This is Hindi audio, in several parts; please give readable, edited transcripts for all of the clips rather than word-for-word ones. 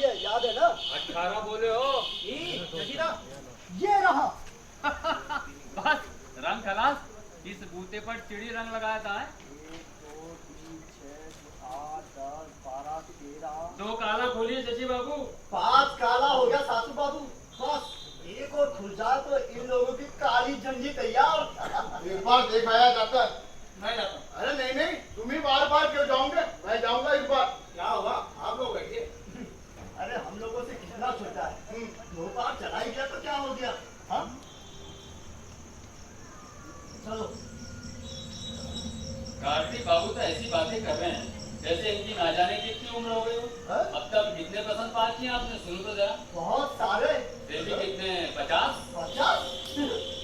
बाकी है, याद है ना? 18 बोले हो? ये रहा। बस रंग खलास। इस बूते पर चिड़ी रंग लगाया था। 1 2 3 6 8 10 12 13 दो काला खोलिए शशि बाबू। 5 काला हो गया सासू बाबू। बस एक और खुल जाए तो इन लोगों की काली जंगी तैयार। एक बार देख आया जाता है। मैं जाता। अरे नहीं नहीं, तुम ही बार बार क्यों जाओगे? मैं जाऊंगा इस बार। क्या हुआ? आप लोग बैठिए। अरे हम लोगों से कितना छोटा है, 2 बार चला ही गया तो क्या हो गया? हाँ चलो। कार्तिक बाबू तो ऐसी बातें कर रहे हैं जैसे इनकी ना जाने कितनी उम्र हो गई हो। हाँ? अब तक कितने पसंद पार किए आपने? सुनो तो जरा। बहुत सारे। फिर भी कितने? 50? 50?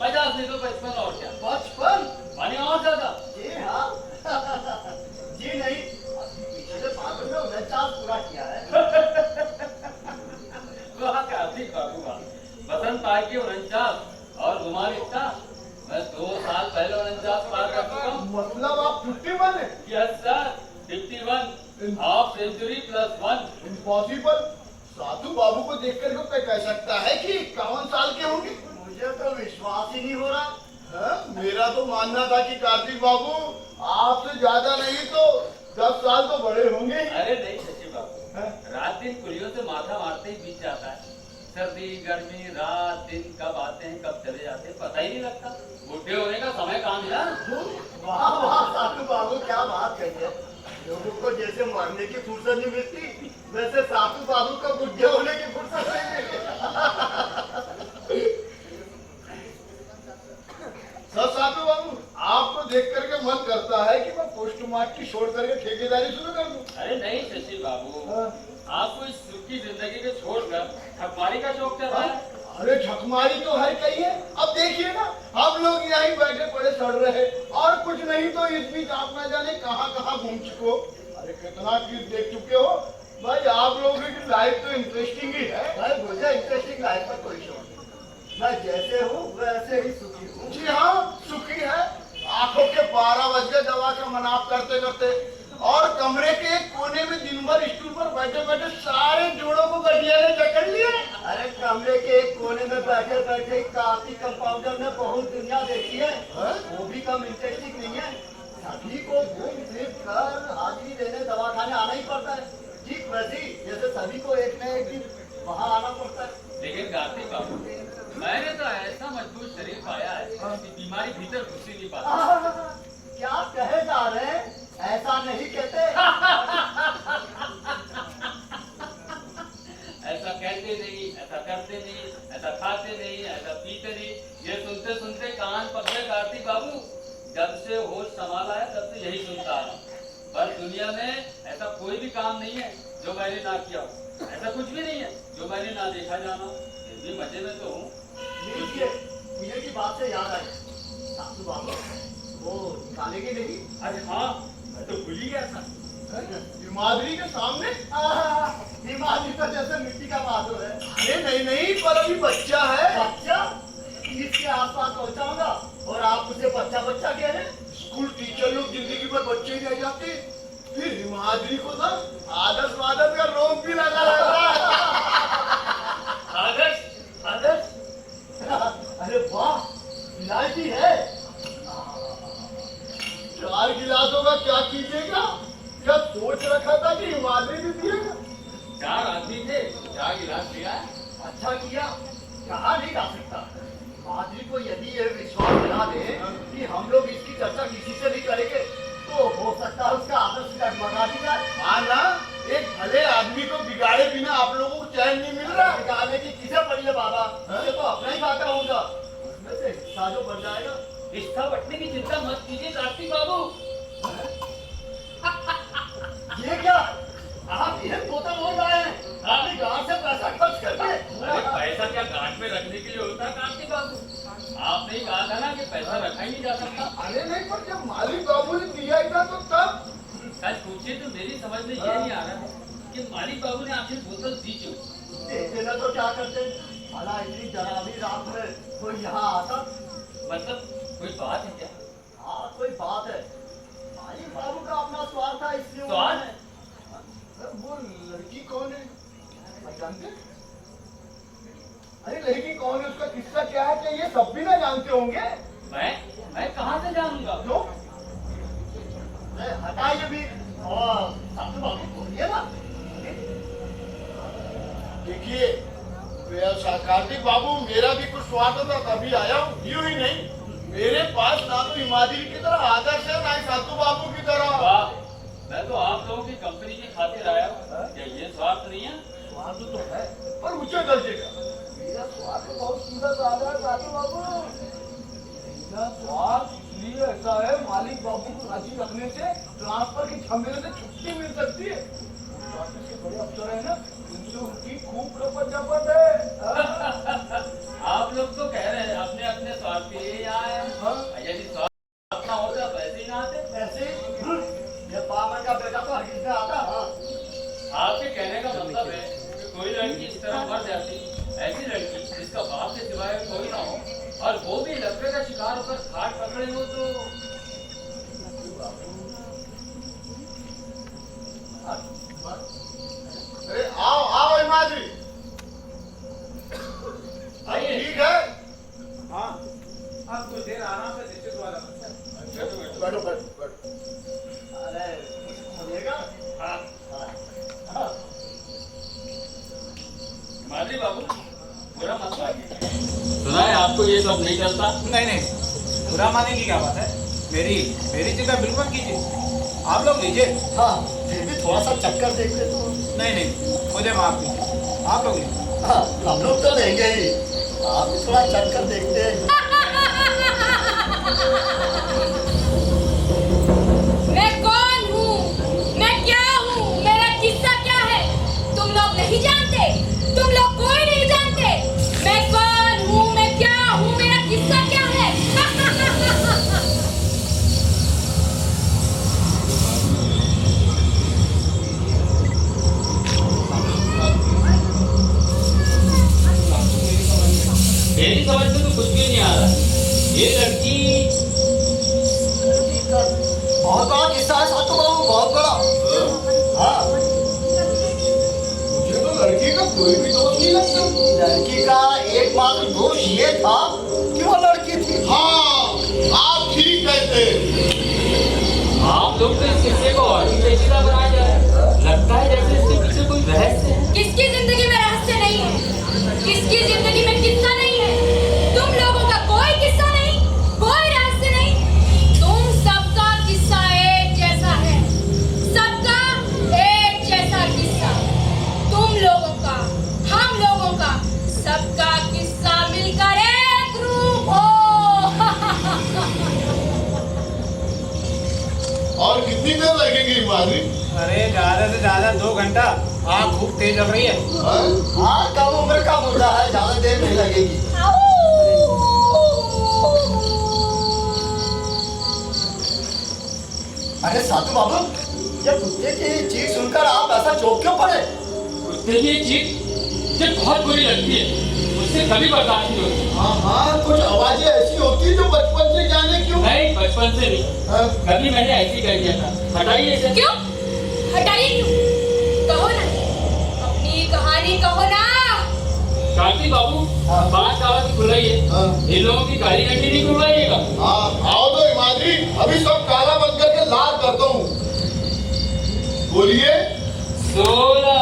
50 नहीं तो 55 और क्या? 55? माने और ज्यादा? जी हाँ। जी नहीं, पिछले 5 में 49 पूरा किया है। वाह कार्तिक बाबू वाह। पसंद पार के 49 और गुमान इतना। मैं 2 साल पहले 49 पार कर चुका हूँ। मतलब आप 51 है? Yes sir, 51 half century +1। Impossible. Sadhu Babu को देखकर को कोई कह सकता है कि 51 साल के होंगे? मुझे तो विश्वास ही नहीं हो रहा। हाँ? मेरा तो मानना था कि कार्तिक बाबू आपसे ज्यादा नहीं तो 10 साल तो बड़े होंगे ही। अरे नहीं शशि बाबू, हाँ? रात दिन कुलियों से माथा मारते ही बीत जाता है। सर्दी गर्मी रात दिन कब आते हैं कब चले जाते हैं पता ही नहीं लगता। बुढ़े होने का समय कहाँ मिला? वाह वाह साधु बाबू, क्या बात कही है। लोगों को जैसे मरने की फुर्सत नहीं मिलती, वैसे साधु बाबू को बुढ़े होने की फुर्सत नहीं मिलती। सर साधु बाबू, आपको देख करके मन करता है कि मैं पोस्ट मास्टर छोड़ करके ठेकेदारी शुरू कर दूं। अरे नहीं शशि बाबू, हाँ? आपको इस सुख की जिंदगी को छोड़कर ठगमारी का शौक चल रहा है। अरे ठकमारी तो हर कहीं है। अब देखिए ना, हम लोग यहीं बैठे पड़े सड़ रहे और कुछ नहीं तो इस बीच आप न जाने कहाँ कहाँ घूम चुके हो। अरे कितना चीज देख चुके हो भाई। आप लोगों की लाइफ तो इंटरेस्टिंग ही है। भाई मुझे इंटरेस्टिंग लाइफ पर कोई शौक नहीं। मैं जैसे हूँ वैसे ही सुखी हूँ। जी हाँ, सुखी है। आंखों के 12 बज गए दवा का मनाप करते करते, और कमरे के एक कोने में दिन भर स्टूल पर बैठे बैठे सारे जोड़ों को गठिया ने जकड़ लिया। अरे कमरे के एक कोने में बैठे बैठे कार्तिक कंपाउंडर ने बहुत दुनिया देखी है। वो भी कम इंटरेस्टिंग नहीं है। सभी को घूम फिर कर हाजिरी देने दवाखाने आना ही पड़ता है, ठीक वैसे ही जैसे सभी को एक न एक दिन वहाँ आना पड़ता है। लेकिन कार्तिक बाबू, मैंने तो ऐसा मजबूत शरीर पाया है कि बीमारी भीतर घुस ही नहीं पाती। क्या कहे जा रहे हैं? ऐसा नहीं कहते। ऐसा कहते नहीं, ऐसा करते नहीं, ऐसा खाते नहीं, ऐसा पीते नहीं। ये सुनते सुनते कान पक गए कार्तिक बाबू। जब से होश संभाला है तब से यही सुनता आ रहा हूं। पर दुनिया में ऐसा कोई भी काम नहीं है जो मैंने ना किया हो। ऐसा कुछ भी नहीं है जो मैंने ना देखा जाना हो। फिर भी मजे में तो हूँ। मुझे की बात से याद आई, सासू बाबू वो निकालेगी नहीं? अरे हाँ, मैं तो भूल ही गया था। हिमाद्री के सामने? हिमालय तो जैसे मिट्टी का बहादुर है। अरे नहीं नहीं, पर अभी बच्चा है। बच्चा 30 के आसपास पहुंचाऊंगा और आप मुझे बच्चा बच्चा कह रहे हैं? स्कूल टीचर लोग जिंदगी भर बच्चे ही रह जाते, फिर हिमाद्री को ना आदर्श वादर्श का रोग भी लगा रहता है। आदर्श आदर्श? अरे वाह, इलायची है। 4 गिलासों का क्या कीजिएगा? क्या सोच रखा था कि हिमाद्री भी पिएगा? 4 आदमी थे, 4 गिलास पिया है। अच्छा किया, कहा नहीं जा सकता। माधुरी को यदि ये विश्वास दिला दे कि हम लोग इसकी चर्चा किसी से नहीं करेंगे तो हो सकता है उसका आदर्श डगमगा भी जाए। हाँ ना, एक भले आदमी को बिगाड़े बिना आप लोगों को चैन नहीं मिल रहा। बिगाड़ने की किसे पड़ी है बाबा? ये तो अपना ही घाटा होगा। उसमें से हिस्सा जो बढ़ जाएगा। हिस्सा बटने की चिंता मत कीजिए कार्तिक बाबू। ये क्या? आप ये तोता बोल रहे हैं? अपनी गांव से पैसा खर्च करके? अरे पैसा क्या गांठ में रखने के लिए होता है कार्तिक बाबू? आपने ही कहा था ना कि पैसा रखा ही नहीं जा सकता। अरे नहीं, पर जब मालिक बाबू ने दिया ही था तो तब। सच पूछिए तो मेरी समझ में ये नहीं आ रहा है कि मालिक बाबू ने आखिर बोतल दी क्यों? देते ना तो क्या करते? भला इतनी जरावी रात में कोई यहाँ आता? मतलब कोई बात है क्या? हाँ कोई बात है। मालिक बाबू का अपना स्वार्थ था इसलिए स्वार्थ? उन्होंने- वो लड़की कौन है? जानते? अरे लड़की कौन है, उसका किस्सा क्या है, क्या ये सब भी ना जानते होंगे? मैं कहाँ से जानूंगा? क्यों? अरे हटाइए भी और साधु बाबू बोलिए ना। देखिए कार्तिक बाबू, मेरा भी कुछ स्वार्थ था तभी आया हूँ, यूं ही नहीं। मेरे पास ना तो हिमाद्री की तरह आदर्श है, ना ही साधु बाबू की तरह। वाह, मैं तो आप लोगों की कंपनी की खातिर आया हूँ। क्या ये स्वार्थ नहीं है? स्वार्थ तो है, पर ऊंचे दर्जे का। मेरा स्वार्थ बहुत सीधा साधा है साधु बाबू। मेरा स्वार्थ इसलिए ऐसा है, मालिक बाबू को राजी रखने से ट्रांसफर की झमेले से छुट्टी मिल सकती है। ऑफिस के बड़े अफसर है ना, उनसे उनकी खूब रपट है। आप लोग तो कह रहे हैं अपने अपने स्वार्थ के लिए यहाँ आए हैं। हाँ। यदि स्वार्थ ना होता तो ऐसे ही ना आते। ऐसे ये पावर का बेटा तो हर किसी आता। हाँ आपके कहने का मतलब है कि कोई लड़की इस तरह मर जाती, ऐसी लड़की जिसका बाप के सिवाय कोई ना हो, और वो भी लकड़े का शिकार होकर खाट पकड़े हो, तो अरे आओ आओ हिमाद्री, आइए। ठीक है। हाँ, आप कुछ देर आराम से निश्चित वाला बैठो बैठो बैठो। अरे बोलिएगा। हाँ, हाँ माधवी बाबू, बुरा मत मानिए। सुना है आपको ये सब नहीं चलता? नहीं नहीं, बुरा मानने की क्या बात है। मेरी चिंता बिल्कुल कीजिए, आप लोग लीजिए। हाँ फिर भी थोड़ा सा चक्कर देखते तो। नहीं नहीं, मुझे माफ कीजिए, आप लोग लीजिए। हाँ हम लोग तो देंगे ही, आप भी थोड़ा चक्कर देखते हैं। मैं कौन हूँ, मैं क्या हूँ, मेरा किस्सा क्या है, तुम लोग नहीं जानते, तुम लोग कोई नहीं जानते। मैं कौन हूँ, मैं क्या हूँ, मेरा किस्सा क्या है। मेरी समझ में तो कुछ भी नहीं आ रहा। ये लड़की बहुत बड़ा किस्सा है साधु बाबू, बहुत बड़ा। हाँ मुझे तो लड़की का कोई भी दोष नहीं लगता। लड़की का एकमात्र दोष ये था कि वो लड़की थी। हाँ, आप ठीक कहते हैं। आप लोग तो इस किस्से को और भी पेचीदा बनाए जा रहे हैं। लगता है जैसे इसके पीछे कोई रहस्य है। किसकी जिंदगी में रहस्य नहीं है, किसकी जिंदगी में किस्सा नहीं है। तुम लोगों का कोई किस्सा नहीं, कोई रहस्य नहीं। तुम सबका किस्सा एक जैसा है, सबका एक जैसा किस्सा। तुम लोगों का, हम लोगों का, सबका किस्सा मिलकर एक रूप हो। और कितनी देर लगेगी हिमाद्री? अरे ज्यादा से ज्यादा 2 घंटा। आग खूब तेज लग रही है। हाँ? हाँ कम उम्र का मुद्दा है, ज्यादा देर नहीं लगेगी। अरे साधु बाबू, ये कुत्ते की चीख सुनकर आप ऐसा चौंक क्यों पड़े? कुत्ते की चीख ये बहुत बुरी लगती है, मुझसे कभी बर्दाश्त नहीं होती। हाँ हाँ, कुछ आवाजें ऐसी होती जो बचपन से जाने क्यों। नहीं, बचपन से नहीं, हाँ? कभी मैंने ऐसी कर दिया था। हटाइए इसे। क्यों हटाइए, क्यों कहो ना, अपनी कहानी कहो ना। कार्तिक बाबू, हाँ। बात आवाज खुलाइए। हाँ। इन लोगों की गाली गंडी नहीं खुलवाइएगा। हाँ, आओ तो हिमाद्री, अभी सब काला बंद करके लाल करता हूँ। बोलिए। 16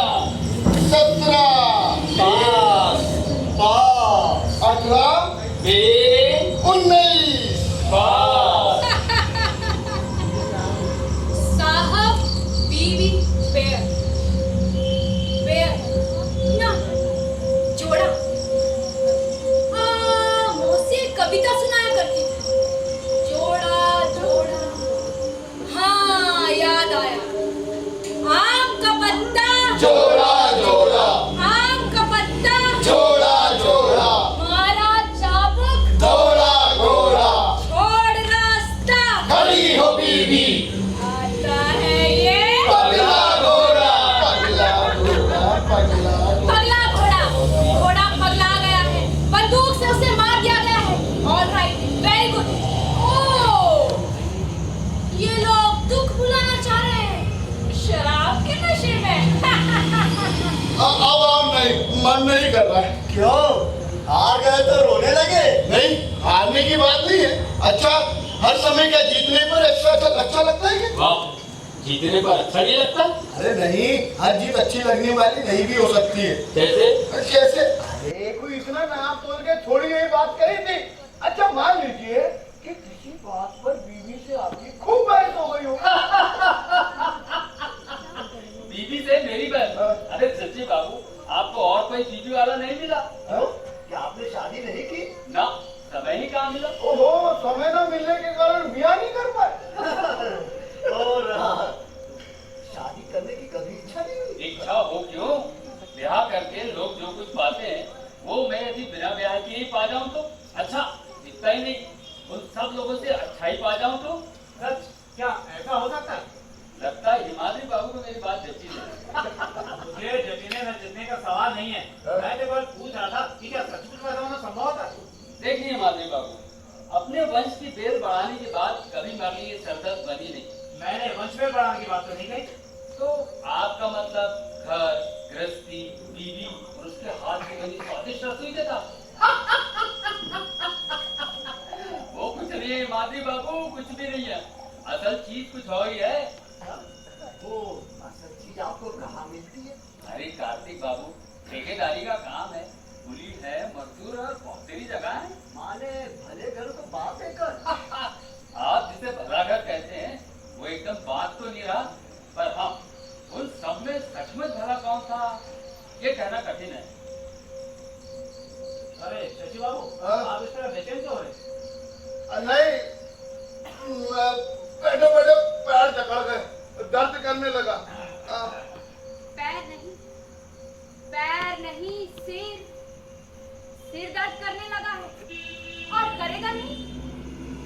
17 पास पास 18 मेरे 19 पास। साहब बीवी पेड़ पेड़ ना जोड़ा। हाँ मौसी एक कविता सुनाया करती थी, जोड़ा जोड़ा। हाँ याद आया, आम का पत्ता मन नहीं कर रहा है। क्यों? हार गए तो रोने लगे? नहीं, हारने की बात नहीं है। अच्छा, हर समय क्या जीतने पर अच्छा लगता है क्या? वाह, जीतने पर अच्छा नहीं लगता? अरे नहीं, हर जीत अच्छी लगने वाली नहीं भी हो सकती है। कैसे? कैसे? अरे कोई इतना नाम तोड़ के थोड़ी यही बात कही थी। अच्छा मान लीजिए कि किसी बात पर बीवी से आपकी खूब बहस हो गई हो। बीवी से मेरी बहन? अरे सच्ची बाबू, आपको और कोई बीवी वाला नहीं मिला? हाँ? क्या आपने शादी नहीं की? ना, समय ही कहाँ मिला। ओहो, समय न मिलने के कारण ब्याह नहीं कर पाए। और शादी करने की कभी इच्छा नहीं हुई? इच्छा हो क्यों? ब्याह करके लोग जो कुछ पाते हैं वो मैं यदि बिना ब्याह के ही पा जाऊं तो अच्छा, इतना ही नहीं, उन सब लोगों से अच्छा ही पा जाऊं तो। सच? क्या ऐसा हो सकता है? लगता है हिमाद्री बाबू को मेरी बात जची नहीं। मुझे जचने न जचने का सवाल नहीं है। मैं तो बस पूछ रहा था कि क्या सचमुच वैसा होना संभव होता है? देखिए हिमाद्री बाबू, अपने वंश की बेल बढ़ाने के बाद कभी मेरे लिए सरदर्द बनी नहीं। मैंने वंश में बढ़ाने की बात तो नहीं कही। तो आपका मतलब घर गृहस्थी बीवी और उसके हाथ की बनी स्वादिष्ट रसोई देता। वो कुछ नहीं है हिमाद्री बाबू, कुछ भी नहीं है। असल चीज कुछ और ही है। वो असल चीज आपको कहाँ मिलती है? अरे कार्तिक बाबू, ठेकेदारी का काम है, कुली है, मजदूर और बहुत सारी जगह है। माने भले घर को बात है कर। आप जिसे भला घर कहते हैं वो एकदम बात तो नहीं रहा, पर हाँ, उन सब में सचमुच भला कौन था ये कहना कठिन है। अरे शशि बाबू, हाँ? आप इस तरह बेचैन क्यों हो रहे? नहीं, बैठे बैठे पैर जकड़ गए, दर्द करने लगा। पैर नहीं सिर दर्द करने लगा है और करेगा नहीं।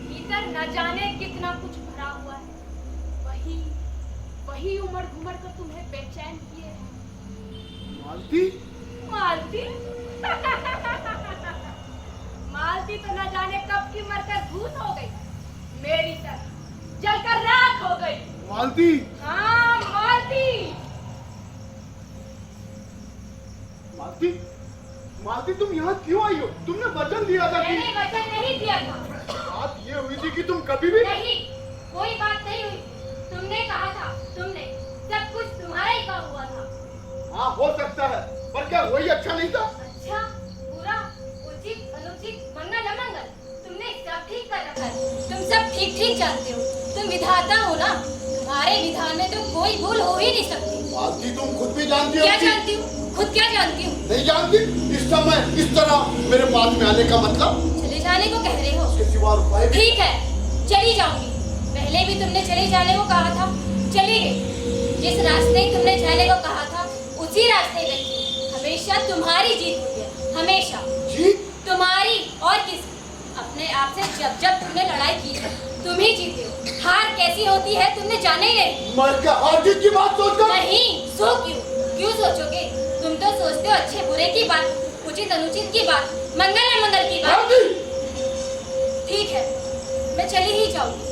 भीतर न जाने कितना कुछ भरा हुआ है, वही उमड़ घुमड़ कर तुम्हें बेचैन किए है। मालती? मालती मालती तो न जाने कब की मरकर भूत हो गई, मेरी तरह जलकर राख हो गई। मालती? हाँ मालती। मालती? मालती तुम यहाँ क्यों आई हो? तुमने वचन दिया था कि मैंने वचन नहीं दिया था। बात ये हुई थी कि तुम कभी भी नहीं, कोई बात नहीं हुई। तुमने कहा था, तुमने सब कुछ तुम्हारा ही कहा हुआ था। हाँ हो सकता है, पर क्या वही अच्छा नहीं था? अच्छा बुरा उचित अनुचित मंगल अमंगल तुमने सब ठीक कर रखा है। तुम सब ठीक ठीक जानते हो, तुम विधाता हो ना, तुम्हारे विधान में तो कोई भूल हो ही नहीं सकती। मालती तुम खुद भी जानती हो क्या कि- जानती हूँ? खुद क्या जानती हूँ? नहीं जानती? इस समय इस तरह मेरे पास में आने का मतलब? चले जाने को कह रहे हो? इसके सिवा और उपाय भी- ठीक है, चली जाऊंगी। पहले भी तुमने चले जाने को कहा था, चली गई। जिस रास्ते तुमने जाने को कहा था उसी रास्ते गई। हमेशा तुम्हारी जीत हुई है, हमेशा जीत? तुम्हारी और किसकी? अपने आप से जब जब तुमने लड़ाई की है तुम ही जीते हो। हार कैसी होती है तुमने जाना ही नहीं। मर क्या हार जीत की बात सोचकर? नहीं, सो क्यों सोचोगे? तुम तो सोचते हो अच्छे बुरे की बात, उचित अनुचित की बात, मंगल अमंगल की बात। मालती! ठीक है, मैं चली ही जाऊंगी।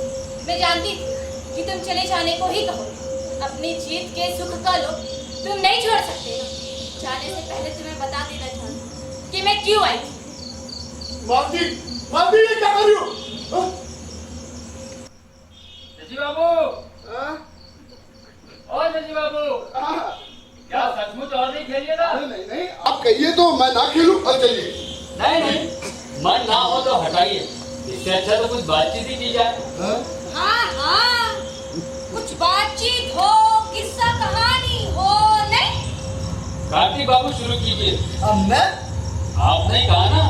मैं जानती थी कि तुम चले जाने को ही कहोगे। अपनी जीत के सुख का लो तुम नहीं छोड़ सकते ना। जाने से पहले तुम्हें बता देना चाहती कि मैं क्यों आई थी। मालती! मालती ये क्या कर रही हो? हाँ? शशि बाबू, हाँ? और शशि बाबू, हाँ? क्या सचमुच और नहीं खेलिएगा? अरे नहीं नहीं, आप कहिए तो मैं ना खेलूं। और चलिए। नहीं, मन ना हो तो हटाइए। इससे अच्छा तो कुछ बातचीत ही की जाए। हाँ? हाँ, कुछ बातचीत हो, किस्सा कहानी हो। नहीं, कार्तिक बाबू शुरू कीजिए। अब मैं आपने कहा ना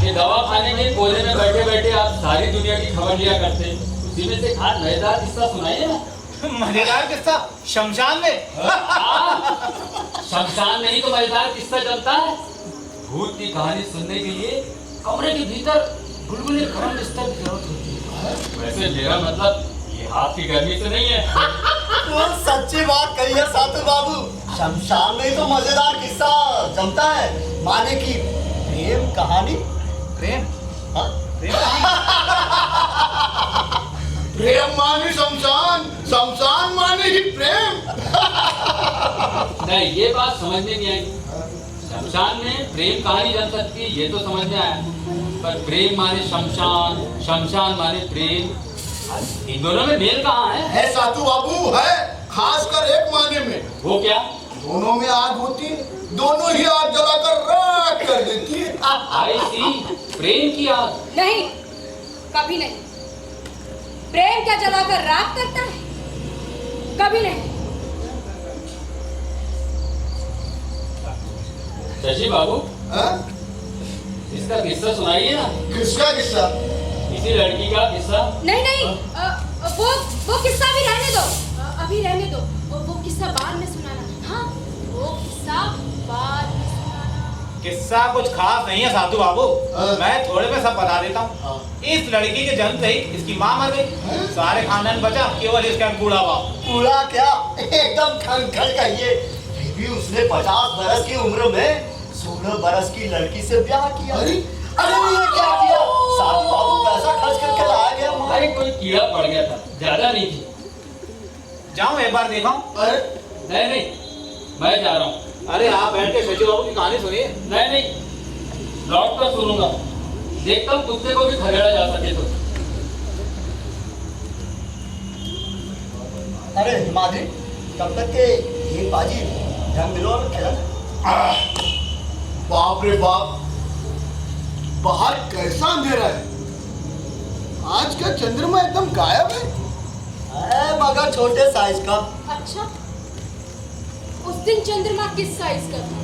कि दवा खाने के कोने में बैठे बैठे आप सारी दुनिया की खबर लिया करते, उसी में से एक हाथ मजेदार किस्सा सुनाइए ना। मजेदार किस्सा शमशान में? शमशान नहीं तो मजेदार किस्सा चलता है। भूत की कहानी सुनने के लिए कमरे के भीतर बुलबुले गर्म बिस्तर की जरूरत होती है। वैसे मेरा मतलब ये हाथ की गर्मी से नहीं है। तो सच्ची बात कही है सातु बाबू। शमशान में ही तो मजेदार किस्सा जमता है। माने की प्रेम कहानी। प्रेम? हाँ? प्रेम कहानी? प्रेम माने शमशान, शमशान माने ही प्रेम। नहीं, ये बात समझ में नहीं आई। शमशान में प्रेम कहानी जम सकती है ये तो समझ में आया, पर प्रेम माने शमशान, शमशान माने प्रेम, इन दोनों में मेल कहाँ है? साधु बाबू है, खासकर एक मायने में। वो क्या? दोनों में आग होती है, दोनों ही आग जलाकर राख कर देती है। आई सी, प्रेम की आग। नहीं, कभी नहीं। प्रेम क्या जलाकर राख करता है? कभी नहीं। शशि बाबू, हाँ? इसका किस्सा सुनाइए ना। किसका किस्सा? इसी लड़की का किस्सा। नहीं नहीं, वो किस्सा भी रहने दो, अभी रहने दो। वो किस्सा बाद में सुनाना। हाँ, वो किस्सा बाद में सुनाना। किस्सा कुछ खास नहीं है साधु बाबू, हाँ। मैं थोड़े में सब बता देता हूँ। हाँ। इस लड़की के जन्म से ही इसकी माँ मर गई, सारे खानदान बचा केवल इसका बूढ़ा बाप। पूरा क्या, एकदम खल कहिए। फिर भी उसने 50 बरस की उम्र में 16 बरस की लड़की से ब्याह किया। अरे ये क्या किया? साधु बाबू पैसा खर्च करके लाया गया वहाँ। अरे कोई कीड़ा पड़ गया था, ज्यादा नहीं थी। जाऊँ एक बार देखा? अरे नहीं नहीं, मैं जा रहा हूँ। अरे आप बैठ के शशि बाबू की कहानी सुनिए। नहीं नहीं, लौट कर सुनूंगा। देखता हूँ कुत्ते को भी खदेड़ा जा सके तो। अरे हिमाद्री, कब तक के ये बाजी ढंग मिलो और खेला। बाप रे बाप, बाहर कैसा अंधेरा है। आज का चंद्रमा एकदम गायब है। मगर छोटे साइज का। अच्छा, उस दिन चंद्रमा किस साइज का था?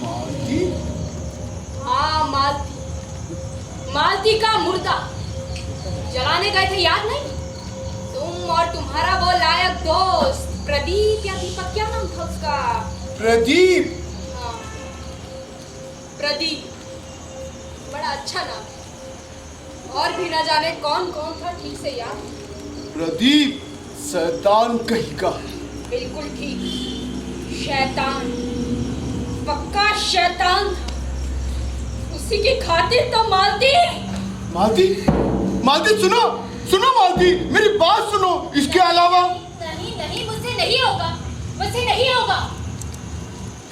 मालती? हाँ, मालती। मालती का मुर्दा जलाने गए थे, याद नहीं? तुम और तुम्हारा वो लायक दोस्त प्रदीप या दीपक, क्या नाम था उसका? प्रदीप। हाँ, प्रदीप, बड़ा अच्छा नाम है। और भी न जाने कौन कौन था, ठीक से याद? प्रदीप शैतान कहीं का। बिल्कुल ठीक, शैतान, पक्का शैतान था। उसी की खातिर तो मालती। मालती, मालती सुनो, सुनो मालती, मेरी बात सुनो। इसके अलावा नहीं नहीं, मुझसे नहीं होगा, मुझसे नहीं होगा।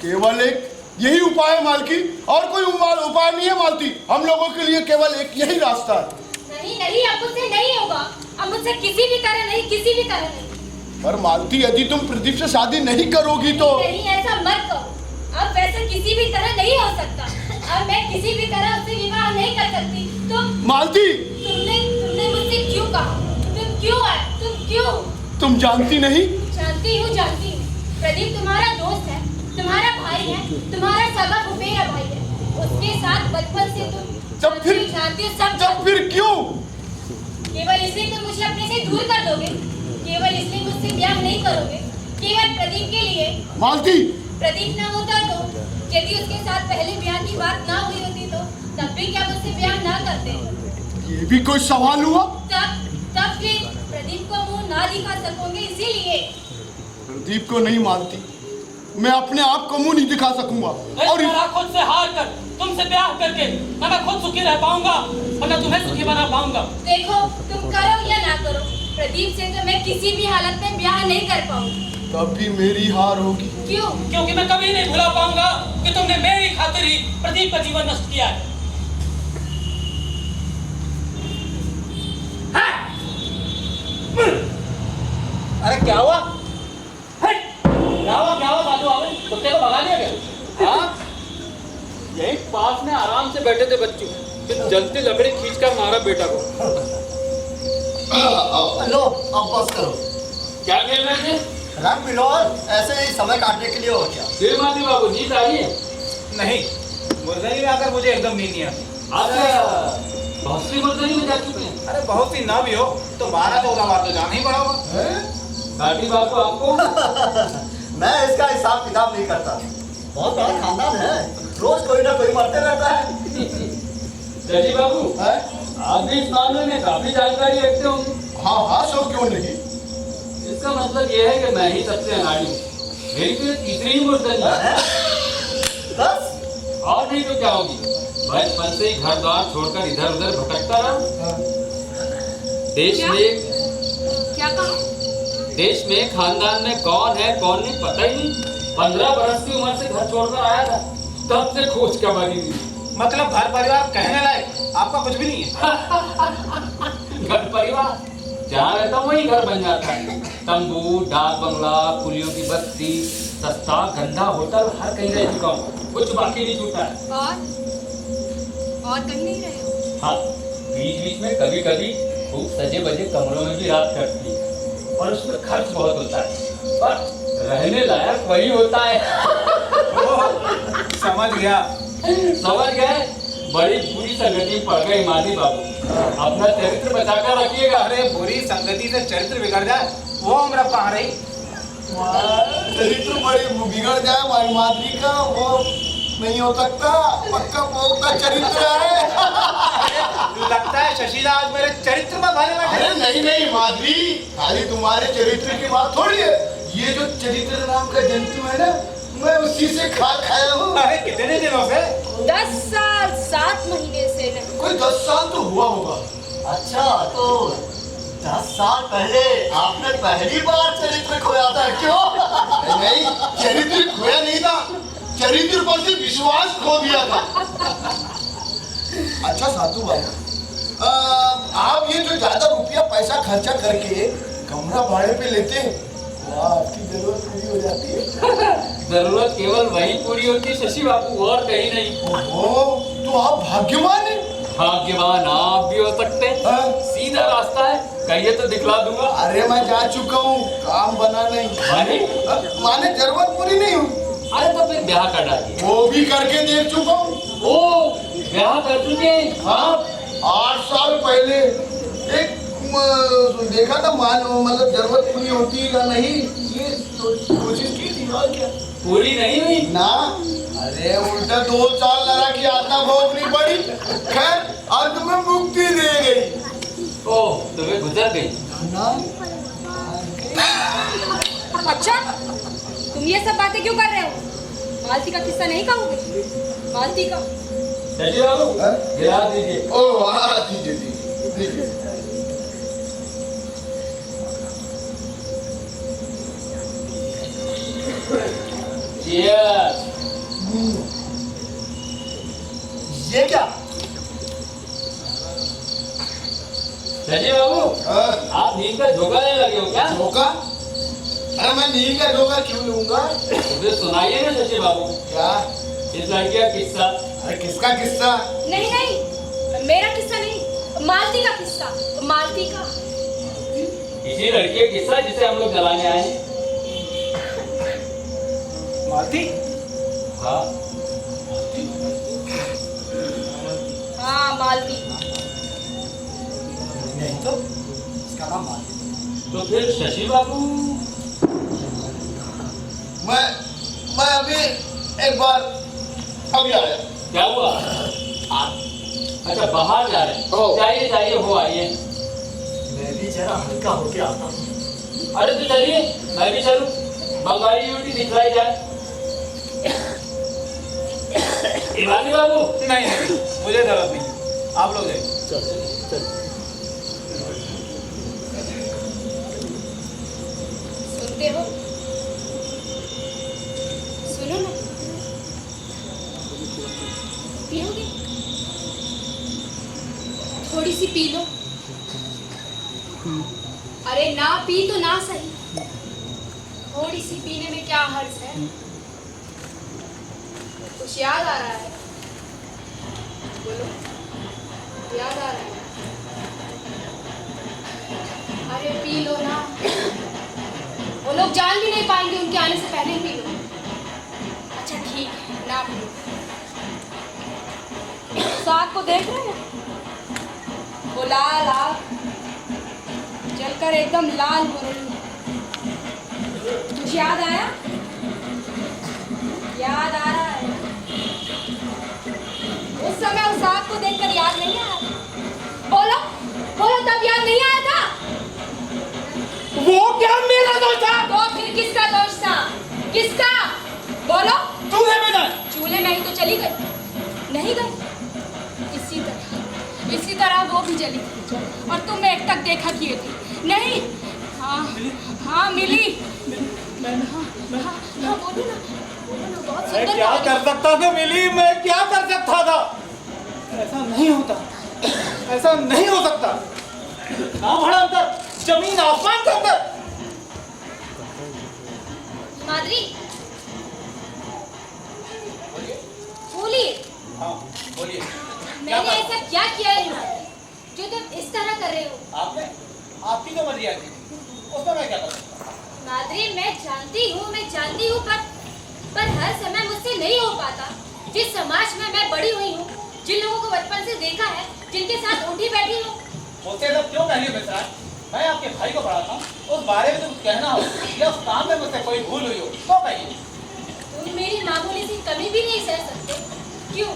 केवल एक यही उपाय है मालकी, और कोई उपाय नहीं है मालती। हम लोगों के लिए केवल एक यही रास्ता है। नहीं नहीं, अब मुझसे नहीं होगा, अब मुझसे किसी भी तरह नहीं, किसी भी तरह नहीं। पर मालती, यदि तुम प्रदीप से शादी नहीं करोगी तो। नहीं, ऐसा मत करो। अब वैसे किसी भी तरह नहीं हो सकता। अब मैं किसी भी तरह उससे विवाह नहीं कर सकती। मालती, तुमने मुझसे क्यों कहा? तुम क्यों आए? तुम क्यों? तुम जानती नहीं? जानती हूँ, जानती हूँ। प्रदीप तुम्हारा दोस्त है, तुम्हारा भाई है, तुम्हारा सगा फुफेरा भाई है। उसके साथ बचपन से तुम जब फिर जानती हो सब। जब फिर क्यों? केवल इसलिए तुम मुझे अपने से दूर कर दोगे? केवल इसलिए मुझसे ब्याह नहीं करोगे? केवल प्रदीप के लिए? मालती, प्रदीप ना होता तो, यदि उसके साथ पहले ब्याह की बात ना हुई होती तो तब भी क्या मुझसे ब्याह ना करते? ये भी कोई सवाल हुआ? तब फिर प्रदीप को मुंह ना दिखा सकोगे, इसीलिए। प्रदीप को नहीं मालती, मैं अपने आप को मुंह नहीं दिखा सकूंगा। और खुद से हार कर तुमसे ब्याह करके मैं खुद सुखी रह पाऊंगा और मैं तुम्हें सुखी बना पाऊंगा। देखो, तुम करो या ना करो, प्रदीप से तो मैं किसी भी हालत में ब्याह नहीं कर पाऊंगी। तब भी मेरी हार होगी। क्यों? क्योंकि मैं कभी नहीं भुला पाऊंगा कि तुमने मेरी खातिर ही प्रदीप का जीवन नष्ट किया है। अरे क्या हुआ? क्या हुआ साधु बाबू? कुत्ते को भगा दिया क्या? हाँ, यही पास में आराम से बैठे थे बच्चों, फिर जलती लकड़ी खींचकर मारा बेटा को। लो, अब बस करो। क्या खेल रहे थे? रंग बिलोर, ऐसे ही समय काटने के लिए हो क्या? देव माती बाबू, नींद आ रही है? नहीं, मुर्दनी में आकर मुझे एकदम नींद नहीं आती। अच्छा, बहुत सी मुर्दनी में जा चुके हैं। अरे बहुत ही ना भी हो तो 12-14 बार तो जाना ही पड़ा होगा। घाटी बाबू आपको मैं इसका हिसाब किताब नहीं करता। बहुत बड़ा खानदान है, रोज कोई ना कोई मरते रहता है। शशि बाबू, है? आप भी इस मामले में काफी जानकारी रखते होंगे। हाँ हाँ, सो क्यों नहीं। इसका मतलब यह है कि मैं ही सबसे अनाड़ी हूँ। मेरी तो ये तीसरी ही मुर्दनी है। बस और नहीं तो क्या होगी? बचपन से ही घर द्वार छोड़कर इधर उधर भटकता रहा। देश क्या? में क्या कहा? देश में, खानदान में कौन है कौन नहीं पता ही नहीं। 15 बरस की उम्र से घर छोड़कर आया था। तब से खोज का बनी हुई। मतलब घर परिवार कहने लायक आपका कुछ भी नहीं है। घर परिवार जहाँ रहता हूँ वही घर बन जाता है। तंबू, डाक बंगला, पुलियों की बस्ती, सस्ता गंदा होटल, हर कहीं रह चुका हूँ, कुछ बाकी नहीं छूटा है। और कहीं नहीं रहे हो? हाँ, बीच बीच में कभी कभी खूब सजे बजे कमरों में भी रात कटती है और उसमें खर्च बहुत होता है, पर रहने लायक वही होता है। समझ गया। समझ गए? बड़ी बुरी संगति में पड़ गई माधी बाबू, अपना चरित्र बचाकर रखिएगा। अरे बुरी संगति से चरित्र बिगड़ जाए वो हमरा कहाँ रही। चरित्र बड़ी बिगड़ जाए हमारी माधवी का, वो नहीं हो सकता। पक्का पोक्ता चरित्र है। लगता है शशीला आज मेरे चरित्र में भरे बैठे। अरे नहीं नहीं माधवी, खाली तुम्हारे चरित्र की बात थोड़ी है। ये जो चरित्र नाम का जंतु है ना, मैं उसी से खाया हूँ। अरे कितने दिनों से? 10 साल 7 महीने से नहीं। कोई 10 साल तो हुआ होगा। अच्छा, तो 10 साल पहले आपने पहली बार चरित्र खोया था क्यों? नहीं, चरित्र खोया नहीं था, चरित्र पर से विश्वास खो दिया था। अच्छा साधु बाबू, आप ये जो ज्यादा रुपया पैसा खर्चा करके कमरा भाड़े पे लेते हैं, वो आपकी जरूरत पूरी हो जाती है। जरूरत केवल वही पूरी होती है शशि बाबू, और कहीं नहीं। ओहो, तो आप भाग्यवान हैं। भाग्यवान आप भी हो सकते हैं। हाँ? सीधा रास्ता है, कहिए तो दिखला दूंगा। अरे मैं जा चुका हूँ, काम बना नहीं। माने जरूरत पूरी नहीं हुई। अरे तो फिर ब्याह कर डालिए। वो भी करके देख चुका हूँ। ओ, ब्याह कर चुके हैं? हाँ, 8 साल पहले एक देखा था, मतलब जरूरत पूरी होती है या नहीं, ये कोशिश की थी, और क्या पूरी नहीं हुई ना। अरे उल्टा 2 साल लगा की यातना भोगनी पड़ी। खैर अंत में मुक्ति दे गई। ओह, तुम्हें गुजर गई ना। अच्छा, तुम ये सब बातें क्यों कर रहे हो? मालती का किस्सा नहीं कहोगे? मालती का? शशि बाबू, गिरा दीजिए। ओ हाँ, दीजिए दीजिए। Cheers। ये क्या? शशि बाबू, आप नींद का झोंका लेने लगे हो क्या? धोखा? अरे मैं नींद का धोखा क्यों लूंगा? मुझे सुनाइए ना शशि बाबू, क्या? इस लड़की का किस्सा। अरे किसका किस्सा? नहीं नहीं, मेरा किस्सा नहीं, मालती का किस्सा। मालती का। इसी लड़की का किस्सा जिसे हम लोग जलाने आए हैं। मालती? हाँ हाँ, मालती। नहीं तो इसका नाम मालती। तो फिर शशि बाबू, मैं अभी एक बार अभी आया। क्या हुआ? अच्छा, बाहर जा रहे हैं? जाइए जाइए, हो आइए। मैं भी जरा हल्का होके आता हूँ। अरे तो चलिए, मैं भी चलूं, बंगाली यूटी दिखलाई जाए। इमानी बाबू, नहीं नहीं, मुझे जरूरत नहीं, आप लोग जाइए। सुनते हो? सुनो ना, पियोगे? थोड़ी सी पी लो। अरे ना पी तो ना सही, थोड़ी सी पीने में क्या हर्ज है? कुछ याद आ रहा है? बोलो, याद आ रहा है? अरे पी लो ना, वो लोग जान भी नहीं पाएंगे, उनके आने से पहले ही पी लो। अच्छा ठीक है, ना पियो। साग को देख रहे हैं? वो लाल आग जलकर एकदम लाल हो रही है। कुछ याद आया? याद आ रहा है? उस समय उस आग को देखकर याद नहीं आया? बोलो बोलो, तब याद नहीं आया था? वो क्या मेरा दोष था? तो फिर किसका दोष था? किसका? बोलो। तूने मेरा। चूल्हे में ही तो चली गई, नहीं गई? इसी तरह वो भी जली थी और तुम एक तक देखा किए थे, नहीं? हाँ हाँ मिली। हाँ, बोलो ना, बोलो ना, बहुत मैं सुंदर क्या कहानी। कर सकता था मिली, मैं क्या कर सकता था? ऐसा नहीं होता, ऐसा नहीं हो सकता। ना बड़ा अंतर जमीन आसमान का अंतर। माधुरी, बोलिए। हाँ बोलिए। मैंने ऐसा क्या किया है हिमाद्री, जो तुम इस तरह कर रहे हो? आपने आपकी जो मर्जी आई थी उसमें मैं क्या कर सकता? माधुरी, मैं जानती हूँ, पर हर समय मुझसे नहीं हो पाता। जिस समाज में मैं बड़ी हुई हूँ, जिन लोगों को बचपन से देखा है, जिनके साथ उठी बैठी हूँ। मुझसे सब क्यों कह रही हो मिश्रा? मैं आपके भाई को पढ़ाता हूँ, उस बारे में कुछ कहना हो या उस काम में मुझसे कोई भूल हुई हो तो कहिए। तुम मेरी मामूली सी कमी भी नहीं सह सकते? क्यों?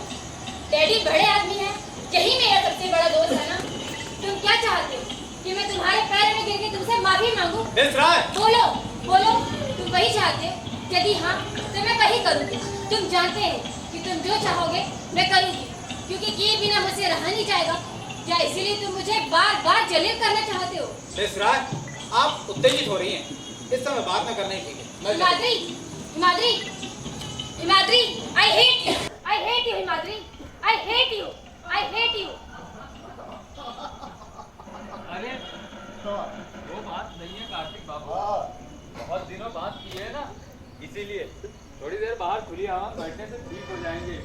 डैडी बड़े आदमी हैं, यही मेरा सबसे बड़ा दोस्त है ना। तुम क्या चाहते हो कि मैं तुम्हारे पैर में गिर के तुमसे माफी मांगू? मिश्रा, बोलो बोलो, तुम वही चाहते हो? यदि हाँ, तो मैं वही करूँगी। तुम जानते हो कि तुम जो चाहोगे मैं करूँगी, क्योंकि किए बिना मुझसे रहा नहीं जाएगा। क्या इसीलिए तुम मुझे बार बार जलील करना चाहते हो? मिश्रा, आप उत्तेजित हो रही हैं। इस समय बात न करना ही ठीक है। मैं Himadri, Himadri, Himadri, I hate you, Himadri, I hate you. अरे वो बात नहीं है कार्तिक बाबू, बहुत दिनों बाद की है ना, इसीलिए थोड़ी देर बाहर खुली हवा में बैठने से ठीक हो जाएंगे।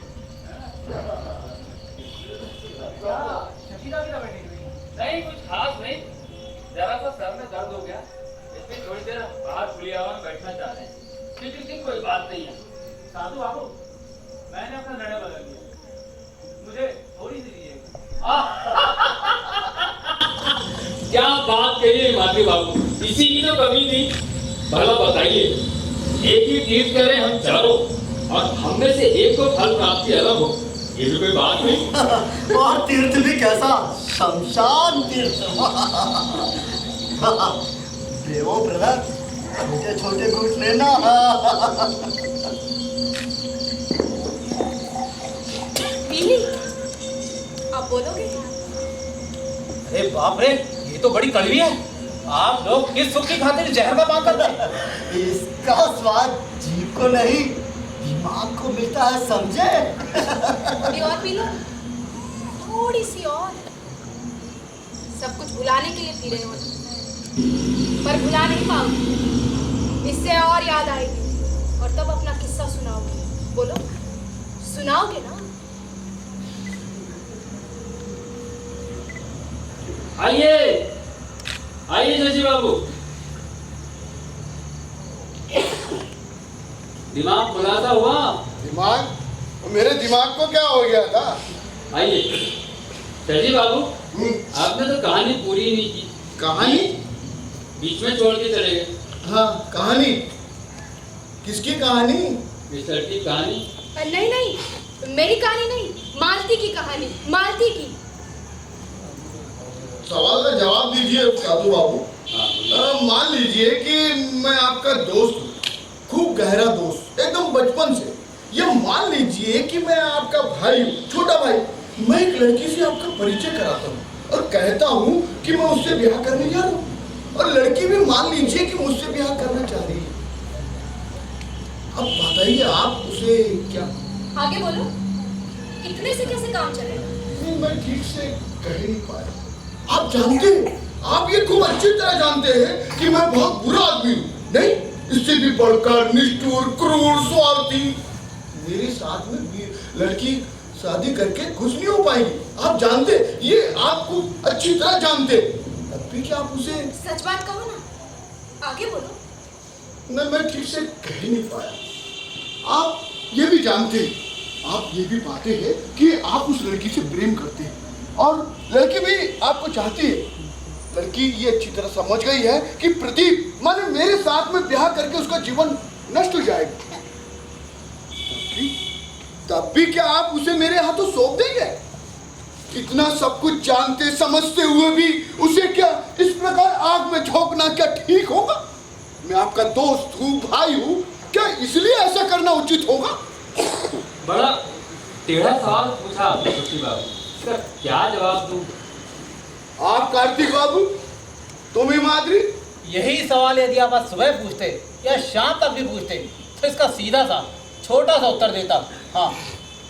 नहीं कुछ खास नहीं, जरा सा सर में दर्द हो गया, इसलिए थोड़ी देर बाहर खुली हवा में बैठना चाह रहे हैं। ठीक कोई बात नहीं है। साधु बाबू, मैंने अपना निर्णय बदल दिया। मुझे थोड़ी सी दीजिए। क्या बात कही है माधवी बाबू, इसी की तो कमी थी। भला बताइए, एक ही तीर्थ करें हम चारों और हममें से एक को फल प्राप्ति अलग हो, ये भी कोई बात नहीं। और तीर्थ भी कैसा, शमशान तीर्थ। देवो ब्रदर, छोटे छोटे घूट लेना। मिली, अब बोलोगे? अरे बाप रे, ये तो बड़ी कड़वी है। आप लोग किस सुख की खातिर जहर का पान करते हैं? इसका स्वाद जीभ को नहीं, दिमाग को मिलता है, समझे? थोड़ी और पी लो, थोड़ी सी और। सब कुछ भुलाने के लिए पी रहे हो ना, पर भुला नहीं पाओगे। इससे और याद आएगी और तब अपना किस्सा सुनाओगे। बोलो, सुनाओगे ना? आइए आइए शशि बाबू, दिमाग खुलासा हुआ? दिमाग? मेरे दिमाग को क्या हो गया था? आइए शशि बाबू, आपने तो कहानी पूरी नहीं की। कहानी? बीच में छोड़ के चले गए। हाँ, कहानी? किसकी कहानी? मिस्टर की कहानी। नहीं नहीं, मेरी कहानी नहीं, मालती की कहानी, मालती की। सवाल का जवाब दीजिए साधु बाबू। मान लीजिए कि मैं आपका दोस्त हूँ, खूब गहरा दोस्त, एकदम बचपन से। ये मान लीजिए कि मैं आपका भाई हूँ, छोटा भाई। मैं एक लड़की से आपका परिचय कराता हूँ और कहता हूँ कि मैं उससे ब्याह करने जा रहा हूँ, और लड़की भी मान लीजिए कि मुझसे ब्याह करना चाह रही है। अब बताइए आप उसे क्या? आगे बोलो, इतने से कैसे काम चलेगा? नहीं, मैं ठीक से कह नहीं पाया। आप जानते हैं, आप ये खूब अच्छी तरह जानते हैं कि मैं बहुत बुरा आदमी हूँ। नहीं, इससे भी बढ़कर निष्ठुर, क्रूर, स्वार्थी। मेरे साथ में भी लड़की शादी करके खुश नहीं हो पाएगी। आप जानते, ये आपको अच्छी तरह जानते, तब भी क्या आप उसे? सच बात कहो ना, आगे बोलो। नहीं, मैं ठीक से कह नहीं पाया। आप ये भी जानते हैं, आप ये भी पाते हैं कि आप उस लड़की से प्रेम करते हैं और लड़की भी आपको चाहती है। लड़की ये अच्छी तरह समझ गई है कि प्रदीप माने मेरे साथ में ब्याह करके उसका जीवन नष्ट हो जाएगा। तब भी क्या आप उसे मेरे हाथों सौंप देंगे? इतना सब कुछ जानते समझते हुए भी उसे क्या इस प्रकार आग में झोंकना क्या ठीक होगा? मैं आपका दोस्त हूँ, भाई हूँ, क्या इसलिए ऐसा करना उचित होगा? बड़ा टेढ़ा सवाल पूछा आपने शशि बाबू, इसका क्या जवाब दूं? आप कार्तिक बाबू, तुम हिमाद्री, यही सवाल यदि आप आज सुबह पूछते या शाम तक भी पूछते तो इसका सीधा सा छोटा सा उत्तर देता। हाँ,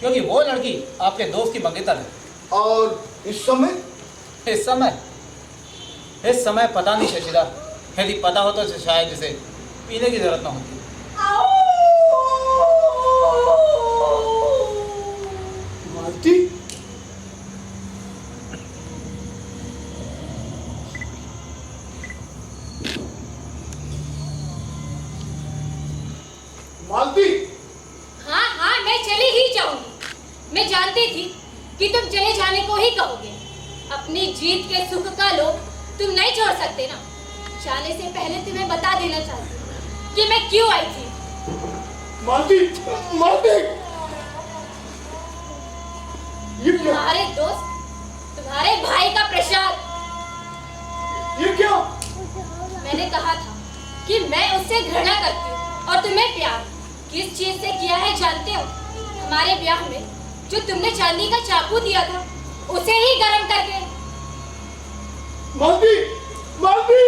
क्योंकि वो लड़की आपके दोस्त की मंगेतर है। और इस समय इस समय पता नहीं शशिदा। यदि पता हो तो शायद इसे पीने की जरूरत ना होती। मालती, मालती, हाँ हाँ, मैं चली ही जाऊंगी। मैं जानती थी कि तुम चले जाने को ही कहोगे। अपनी जीत के सुख का लोभ तुम नहीं छोड़ सकते ना। जाने से पहले तुम्हें बता देना चाहती हूँ कि मैं क्यों आई थी। मालती, मालती, ये क्या? तुम्हारे दोस्त, तुम्हारे भाई का प्रसाद। ये क्या? मैंने कहा था कि मैं उससे घृणा करती हूँ और तुम्हें प्यार। किस चीज से किया है जानते हो? हमारे ब्याह में जो तुमने चांदी का चाकू दिया था, उसे ही गरम करके। मालती, मालती,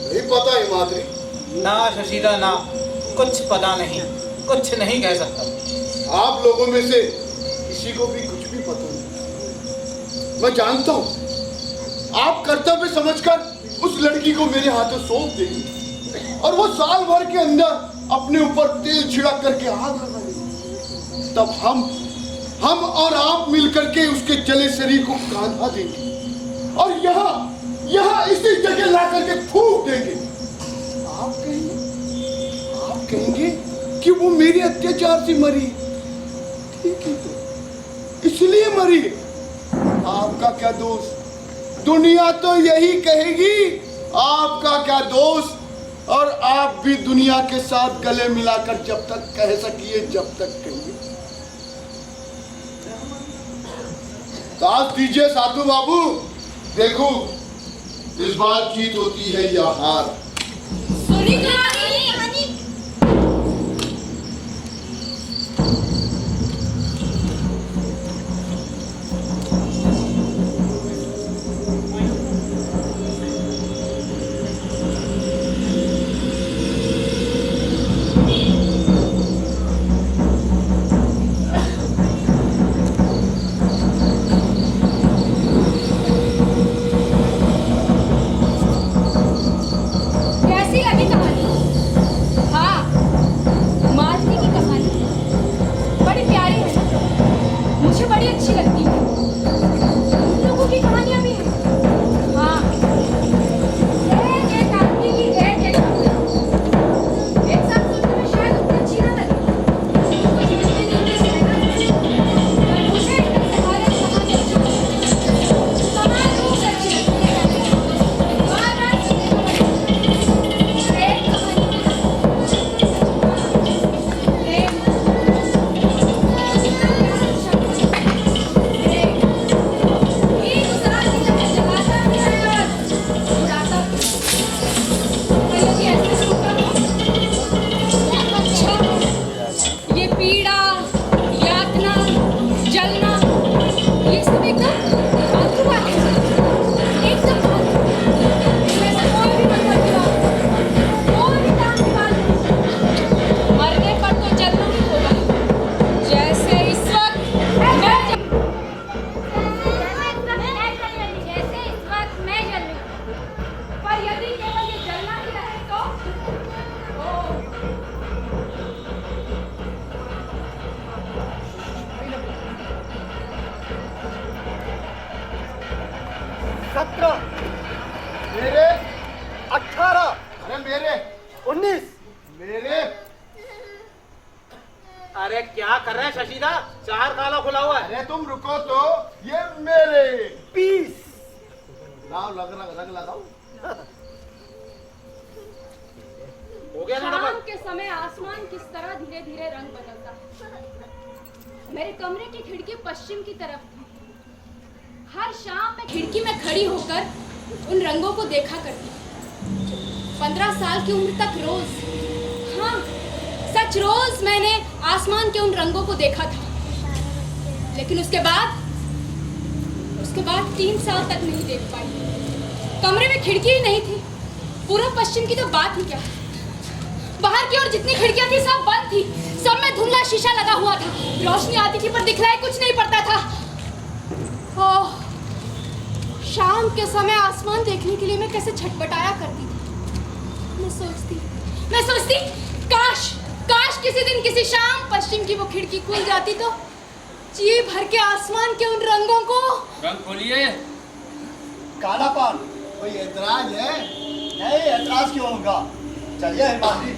नहीं पता है माधुरी। ना शशिदा, ना, कुछ पता नहीं, कुछ नहीं कह सकता। आप लोगों में से किसी को भी कुछ भी पता नहीं। मैं जानता हूं आप कर्तव्य समझकर उस लड़की को मेरे हाथों सौंप देंगे और वो साल भर के अंदर अपने ऊपर तेल छिड़क करके आग लगा देंगे। तब हम और आप मिलकर के उसके जले शरीर को कांधा देंगे और यहाँ इसी जगह ला करके फूंक देंगे। आप कहेंगे कि वो मेरे अत्याचार से मरी। ठीक है, तो इसलिए मरी। आपका क्या दोष? दुनिया तो यही कहेगी आपका क्या दोष। और आप भी दुनिया के साथ गले मिलाकर जब तक कह सकिए, जब तक कहिए। दास दीजिए साधु बाबू। देखो, इस बार जीत होती है या हार। सुनी कहानी। कैसी लगी कहानी? हाँ, मालती की कहानी बड़ी प्यारी है, मुझे बड़ी अच्छी लगती है। तुम लोगों की कहानियां भी हैं। हाँ, एक आदमी की एक कहानी। एक साथ सुनने में शायद उतनी अच्छी ना लगे, कुछ मिलते जुलते से है ना। पर मुझे एकदम से हर एक कहानी अच्छी लगती है, समान रूप से अच्छी लगती है। बार-बार सुनने को लगती है। एक कहानी प्रेम, ये गुजरात की तरह जलाता भी है और उड़ाता भी है। पर यदि ऐसे होता हो, अच्छा, ये पीड़ा, यातना, जलना, ये सब एकदम फालतू बात है। एकदम फालतू। इनमें से कोई भी मतलब की बात नहीं, कोई भी काम की बात नहीं। मरने पर तो जलना ही होगा। जैसे इस वक्त मैं जल रही हूँ। पर यदि केवल ये जलना ही रहे तो मेरे 18, अरे मेरे 19। मेरे अरे क्या कर रहे हैं शशिदा? चार काला खुला हुआ है। अरे तुम रुको तो। ये मेरे 20। लाओ, रंग लगाओ। हो गया ना शाम डबल? के समय आसमान किस तरह धीरे धीरे रंग बदलता है। मेरे कमरे की खिड़की पश्चिम की तरफ थी। हर शाम मैं खिड़की में खड़ी होकर उन रंगों को देखा करती थी। 15 साल की उम्र तक रोज, हाँ सच, रोज मैंने आसमान के उन रंगों को देखा था। लेकिन उसके बाद उसके बाद 3 साल तक नहीं देख पाई। कमरे में खिड़की ही नहीं थी। पूर्व पश्चिम की तो बात ही क्या, बाहर की ओर जितनी खिड़कियां थी सब बंद थी। सब में धुंधला शीशा लगा हुआ था। रोशनी आती थी पर दिखलाई कुछ नहीं पड़ता था। ओह, शाम के समय आसमान देखने के लिए मैं कैसे छटपटाया करती थी। मैं सोचती काश किसी दिन किसी शाम पश्चिम की वो खिड़की खुल जाती तो जी भर के आसमान के उन रंगों को। रंग खोलिए। काला पान, कोई एतराज है? नहीं एतराज क्यों होगा? चलिए हिमालय।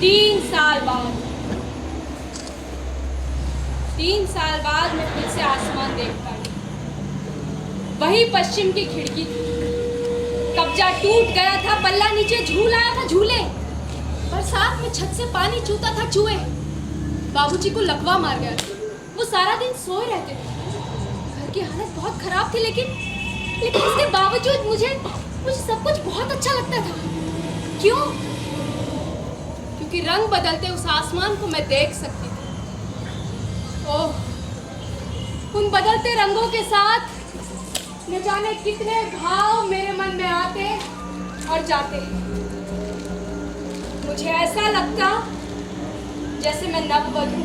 3 साल बाद 3 साल बाद मैं फिर से आसमान देख पाई। वही पश्चिम की खिड़की थी। कब्जा टूट गया था, पल्ला नीचे झूल आया था झूले, बरसात में छत से पानी चूता था चूहे। बाबूजी को लकवा मार गया। वो सारा दिन सोए रहते थे। घर की हालत बहुत खराब थी, लेकिन इसके बावजूद मुझे सब कुछ बहुत अच्छा लगता था। क्यों? क्योंकि रंग बदलते उस आसमान को मैं देख सकती थी। ओह, उन बदलते रंगों के साथ न जाने कितने भाव मेरे मन में आते और जाते। मुझे ऐसा लगता जैसे मैं नववधू,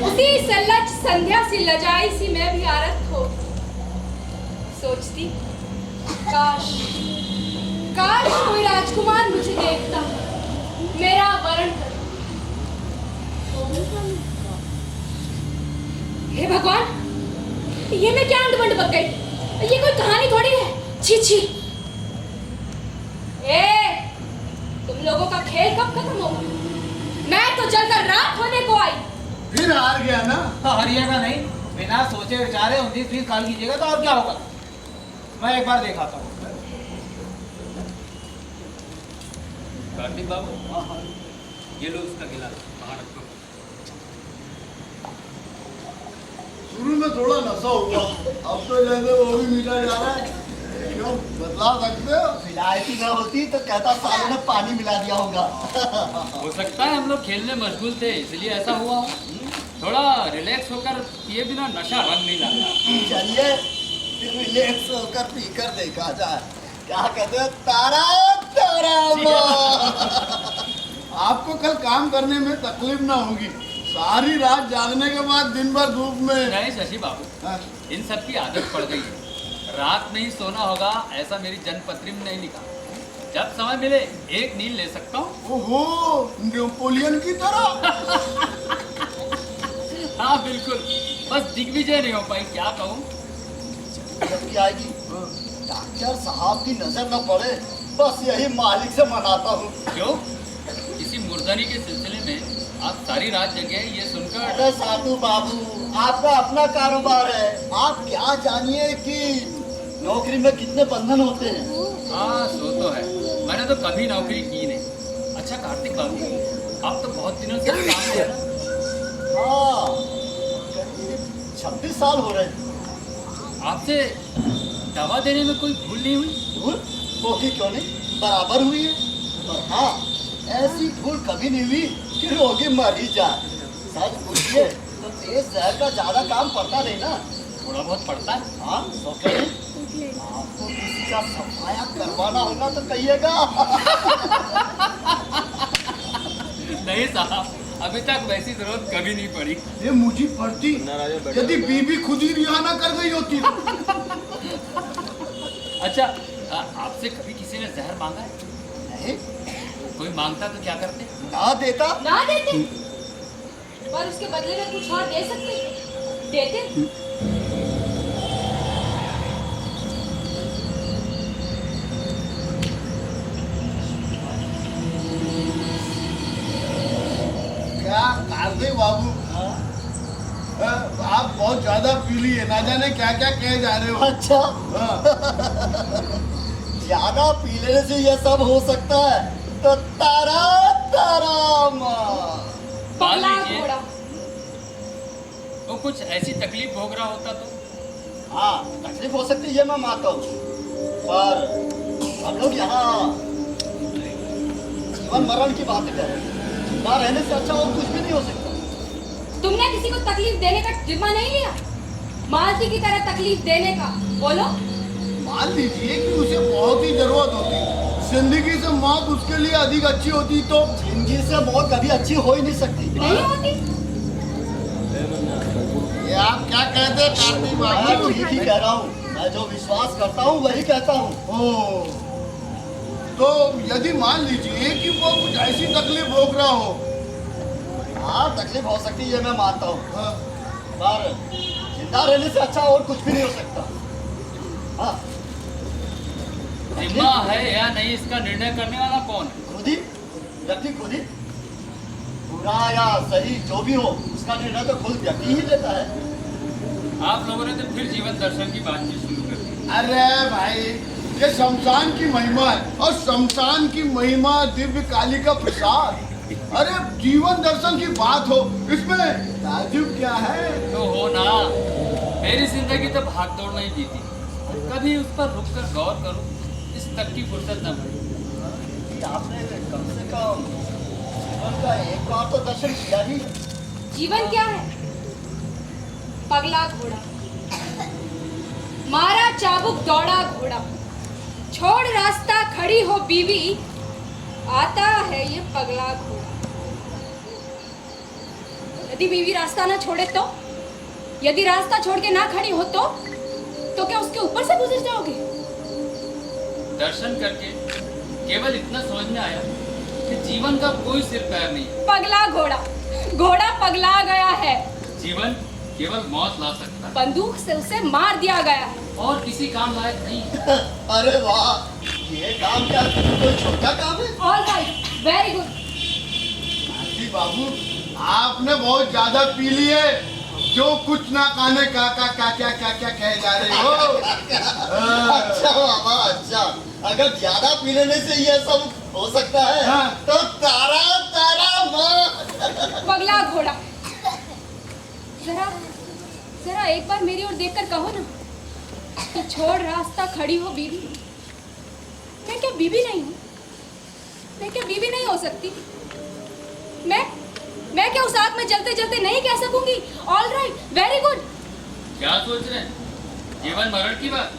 उसी सलज संध्या सी लजाई सी मैं भी आरत हो। सोचती काश कोई राजकुमार मुझे देखता, मेरा वरण कर। हे भगवान, ये मैं क्या अंड-बंड बक गई? ये कोई कहानी थोड़ी है। छी। तुम लोगों का खेल कब खत्म होगा? मैं तो जलकर रात होने को आई। फिर हार गया ना? तो हारिएगा नहीं, बिना सोचे विचारे 29-20 साल कीजिएगा तो और क्या होगा। मैं एक बार दिखाता हूँ। कार्तिक बाबू, ये लो उसका गिलास, वहाँ रखो। शुरू में थोड़ा नशा हुआ, अब तो जैसे वो भी मिला जा रहा है। क्यों बदला सकते हो? विलायती न होती तो कहता सालों ने पानी मिला दिया होगा। हो सकता है हम लोग खेलने मशगूल थे इसलिए ऐसा हुआ हो। थोड़ा रिलैक्स होकर पिए बिना नशा रंग नहीं लाता। चलिए फिर रिलैक्स होकर पीकर देखा जाए। क्या कहते हो? तारा आपको कल काम करने में तकलीफ ना होगी। सारी रात जागने के बाद दिन भर धूप में। नहीं शशि बाबू, हाँ? इन सब की आदत पड़ गई है। रात में ही सोना होगा ऐसा मेरी जन्मपत्री में नहीं लिखा। जब समय मिले एक नींद ले सकता हूँ। ओहो, नेपोलियन की तरह। हाँ बिल्कुल, बस दिग्विजय नहीं हो पाई, क्या कहूँ। जब आएगी डॉक्टर साहब की नजर न पड़े, बस यही मालिक से मनाता हूँ। क्यों? किसी मुर्दानी के सिलसिले में आप सारी रात जगे ये सुनकर। अरे साधु बाबू, आपका अपना कारोबार है। आप क्या जानिए कि नौकरी में कितने बंधन होते हैं। हाँ सो तो है, मैंने तो कभी नौकरी की नहीं। अच्छा कार्तिक बाबू, आप तो बहुत दिनों से काम कर रहे हैं। हाँ, करीब 26 साल हो रहे हैं। आपसे दवा देने में कोई भूल नहीं हुई? भूल होगी क्यों नहीं, बराबर हुई है। पर हाँ, ऐसी भूल कभी नहीं हुई कि रोगी मर ही जाए। सच पूछिए तो तेज जहर का ज्यादा काम पड़ता नहीं ना। थोड़ा बहुत पड़ता है। हाँ तो कहीं आपको किसी का सफाया करवाना होगा तो कहिएगा। नहीं साहब, अभी तक वैसी जरूरत कभी नहीं पड़ी। ये मुझे पड़ती यदि बीबी खुद ही रिहा ना कर गई होती। अच्छा, आपसे कभी किसी ने जहर मांगा है? नहीं, कोई मांगता तो क्या करते? ना देता। ना देते, पर उसके बदले में कुछ और दे सकते। देते। क्या कार्तिक बाबू, आप बहुत ज्यादा पी लिए, ना जाने क्या क्या कह जा रहे हो। अच्छा, हाँ। ज्यादा पी लेने से ये सब हो सकता है तो तारा मान पगला लीजिए घोड़ा। वो कुछ ऐसी तकलीफ भोग रहा होता तो। हाँ, तकलीफ हो सकती है ये मैं मानता हूँ, पर हम लोग यहाँ जीवन मरण की बात कर रहे हैं। ना रहने से अच्छा और कुछ भी नहीं हो सकता। तुमने किसी को तकलीफ देने का जिम्मा नहीं लिया? मालती की तरह तकलीफ देने का? बोलो। मान लीजिए कि उसे बहुत ही जरूरत होती, जिंदगी से मौत उसके लिए अधिक अच्छी होती तो? जिंदगी से मौत कभी अच्छी हो ही नहीं सकती। नहीं होती? ये आप क्या कहते हैं कार्तिक मैं बाबू? ठीक ही कह रहा हूँ, मैं जो विश्वास करता हूँ वही कहता हूँ। ओ, तो यदि मान लीजिए कि वो कुछ ऐसी तकलीफ भोग रहा हो, हाँ तकलीफ हो सकती है, मैं मानता हूँ, हाँ, पर जिंदा रहने से अच्छा और कुछ भी नहीं हो सकता। हाँ जिम्मा है या नहीं इसका निर्णय करने वाला कौन है? खुद ही, व्यक्ति खुद ही, बुरा या सही जो भी हो उसका निर्णय तो खुद व्यक्ति ही लेता है। आप लोगों ने तो फिर जीवन दर्शन की बातचीत शुरू कर दी। अरे भाई, ये शमशान की महिमा है और शमशान की महिमा दिव्य काली का प्रसाद। अरे जीवन दर्शन की बात हो, इसमें ताज्जुब क्या है? तो हो ना, मेरी जिंदगी तो भाग दौड़ नहीं जीती, कभी उस पर रुक कर गौर करूं, इस तक की फुर्सत न मिली। कि आपने कम से कम जीवन का एक बार तो दर्शन किया ही। जीवन क्या है? पगला घोड़ा, मारा चाबुक दौड़ा घोड़ा, छोड़ रास्ता खड़ी हो बीवी, आता है ये पगला घोड़ा। यदि बीवी रास्ता ना छोड़े तो? यदि रास्ता छोड़ के ना खड़ी हो तो क्या उसके ऊपर से गुजर जाओगे? दर्शन करके केवल इतना समझ में आया कि जीवन का कोई सिर पैर नहीं। पगला घोड़ा, घोड़ा पगला गया है। जीवन केवल मौत ला सकता है, बंदूक से उसे मार दिया गया है। और किसी काम लायक नहीं। अरे वाह, ये काम क्या कोई छोटा काम है? All right, very good. Kartik Babu, आपने बहुत ज्यादा पी लिए, जो कुछ ना खाने का क्या कह जा रहे हो? अच्छा बाबा, अच्छा, अगर ज्यादा पी लेने से ये सब हो सकता है हाँ। तो तारा तारा माँ। पगला घोड़ा, जरा एक बार मेरी ओर देखकर कहो ना कि छोड़ रास्ता खड़ी हो बीवी। मैं क्या बीवी नहीं हूँ? मैं क्या बीवी नहीं हो सकती? मैं क्या उस आग में जलते जलते नहीं कह सकूंगी ऑल राइट, वेरी गुड? क्या सोच रहे हैं? जीवन मरण की बात?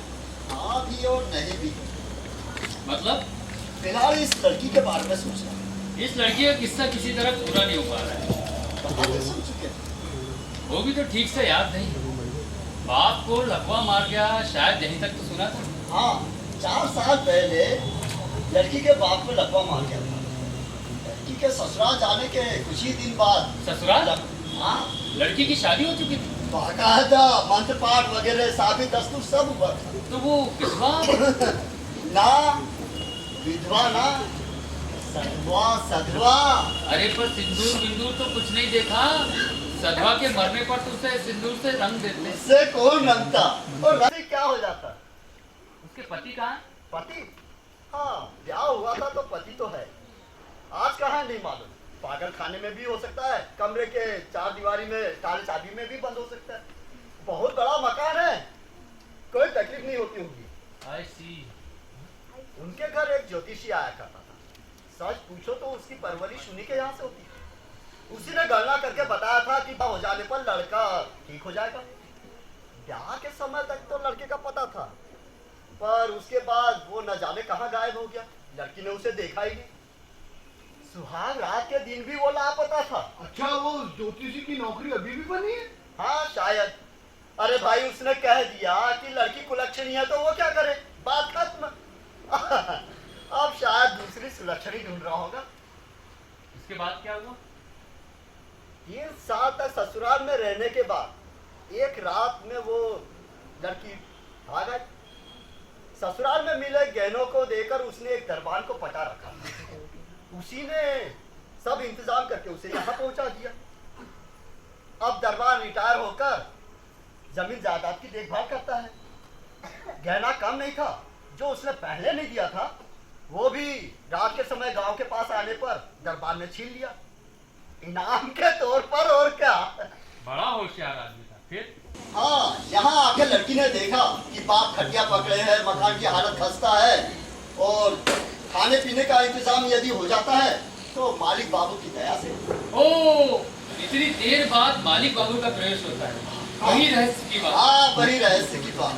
हाँ भी और नहीं भी। मतलब फिलहाल इस लड़की के बारे में सोच रहा हूँ। इस लड़की का किस्सा किसी तरह पूरा नहीं हो पा रहा है। कहानी सुन चुके? वो भी तो ठीक से याद नहीं। बाप को लकवा मार गया, शायद यहीं तक तो सुना था। हाँ, 4 साल पहले लड़की के बाप को लकवा मार गया था। लड़की के ससुराल जाने के कुछ ही दिन बाद ससुराल? हाँ, लड़की की शादी हो चुकी थी? बाकायदा मंत्र पाठ वगैरह साबी दस्तूर सब हुआ था। तो वो विधवा? ना विधवा ना, सधवा सधवा। अरे पर सिंदूर बिंदूर तो कुछ नहीं देखा। सधवा के मरने पर तो उसे सिंदूर से रंग देते। इससे कौन रंगता और रंग क्या हो जाता? उसके पति कहाँ? पति? हाँ, ब्याह हुआ था तो पति तो है। आज कहाँ नहीं मालूम, पागल खाने में भी हो सकता है, कमरे के 4 दीवारी में ताले चाबी में भी बंद हो सकता है। बहुत बड़ा मकान है, कोई तकलीफ नहीं होती होगी। I see। उनके घर एक ज्योतिषी आया करता था। सच पूछो तो उसकी परवरिश उन्हीं के यहाँ से होती। उसी ने गणना करके बताया था कि हो जाने पर लड़का ठीक हो जाएगा। ब्याह के समय तक तो लड़के का पता था, पर उसके बाद वो न जाने कहाँ गायब हो गया। लड़की ने उसे देखा ही नहीं। सुहाग रात के दिन भी वो लापता था। अच्छा, वो ज्योतिषी की नौकरी अभी भी बनी है? हाँ शायद। अरे भाई, उसने कह दिया कि लड़की कुलक्षणी है तो वो क्या करे, बात खत्म। अब शायद दूसरी सुलक्षणी ढूंढ रहा होगा। इसके बाद क्या हुआ? 3 साल तक ससुराल में रहने के बाद एक रात में वो लड़की भाग गई। ससुराल में मिले गहनों को देकर उसने एक दरबान को पटा रखा। उसी ने सब इंतजाम करके उसे यहाँ पहुंचा दिया। अब दरबान रिटायर होकर जमीन जायदाद की देखभाल करता है। गहना कम नहीं था जो उसने पहले नहीं दिया था, वो भी रात के समय गांव के पास आने पर दरबार ने छीन लिया, इनाम के तौर पर। और क्या, बड़ा होशियार आदमी था। फिर? हाँ, यहाँ आके लड़की ने देखा कि बाप खटिया पकड़े हैं, मकान की हालत खस्ता है और खाने पीने का इंतजाम यदि हो जाता है तो मालिक बाबू की दया से। ओ, इतनी देर बाद मालिक बाबू का प्रवेश होता है। वही रहस्य की बात। हाँ वही रहस्य की बात।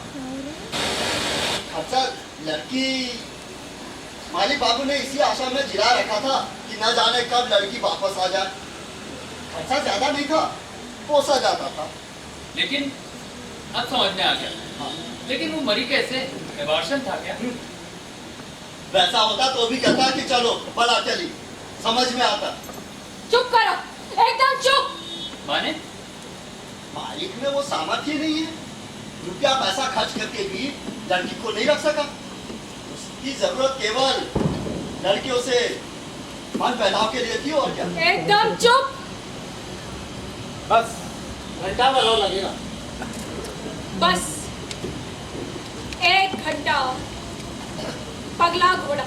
अच्छा लड़की माली बाबू ने इसी आशा में जिला रखा था कि न जाने कब लड़की वापस आ जाए। खर्चा ज्यादा नहीं था, पोसा जाता था। लेकिन अब समझ में आ गया। हाँ। लेकिन वो मरी कैसे? एबॉर्शन था क्या? वैसा होता तो भी कहता कि चलो बड़ा चली, समझ में आता। चुप करो, एकदम चुप। माने मालिक में वो सामर्थ्य नहीं है, रुपया पैसा खर्च करके भी लड़की को नहीं रख सका। उसकी जरूरत केवल लड़कियों से मन बहलाव के लिए थी और क्या। एकदम चुप। बस घंटा भर और लगेगा। बस 1 घंटा और। पगला घोड़ा,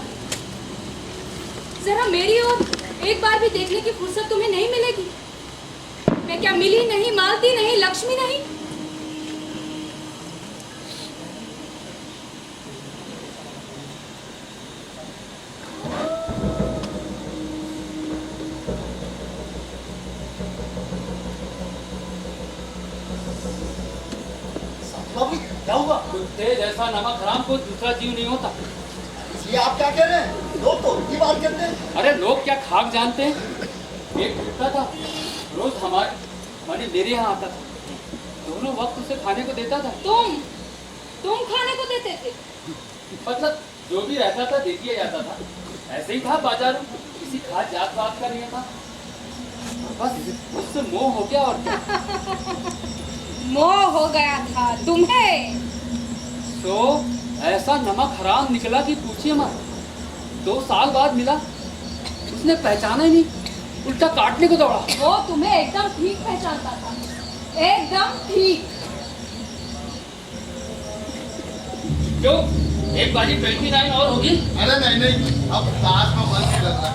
जरा मेरी ओर एक बार भी देखने की फुर्सत तुम्हें नहीं मिलेगी। मैं क्या मिली नहीं, मालती नहीं, लक्ष्मी नहीं? बाबू क्या हुआ? कुत्ते जैसा नमक हराम को दूसरा जीव नहीं होता। ये आप क्या कह रहे हैं? लोग तो उनकी बात करते हैं। अरे लोग क्या खाक जानते हैं? एक कुत्ता था, रोज माने मेरे यहाँ आता था। दोनों वक्त उसे खाने को देता था। तुम खाने को देते थे? मतलब जो भी रहता था दे दिया जाता था। ऐसे ही था बाजारों, किसी खास जात पात का नहीं था। बस उससे मोह हो गया और क्या। मोह हो गया था तुम्हें? तो ऐसा नमक हराम निकला कि पूछिए मत। 2 साल बाद मिला, उसने पहचाना ही नहीं, उल्टा काटने को दौड़ा। वो तुम्हें एकदम ठीक पहचानता था, एकदम ठीक। क्यों? एक बाजी 29 और होगी? अरे नहीं, अब लास्ट में मन नहीं लग रहा।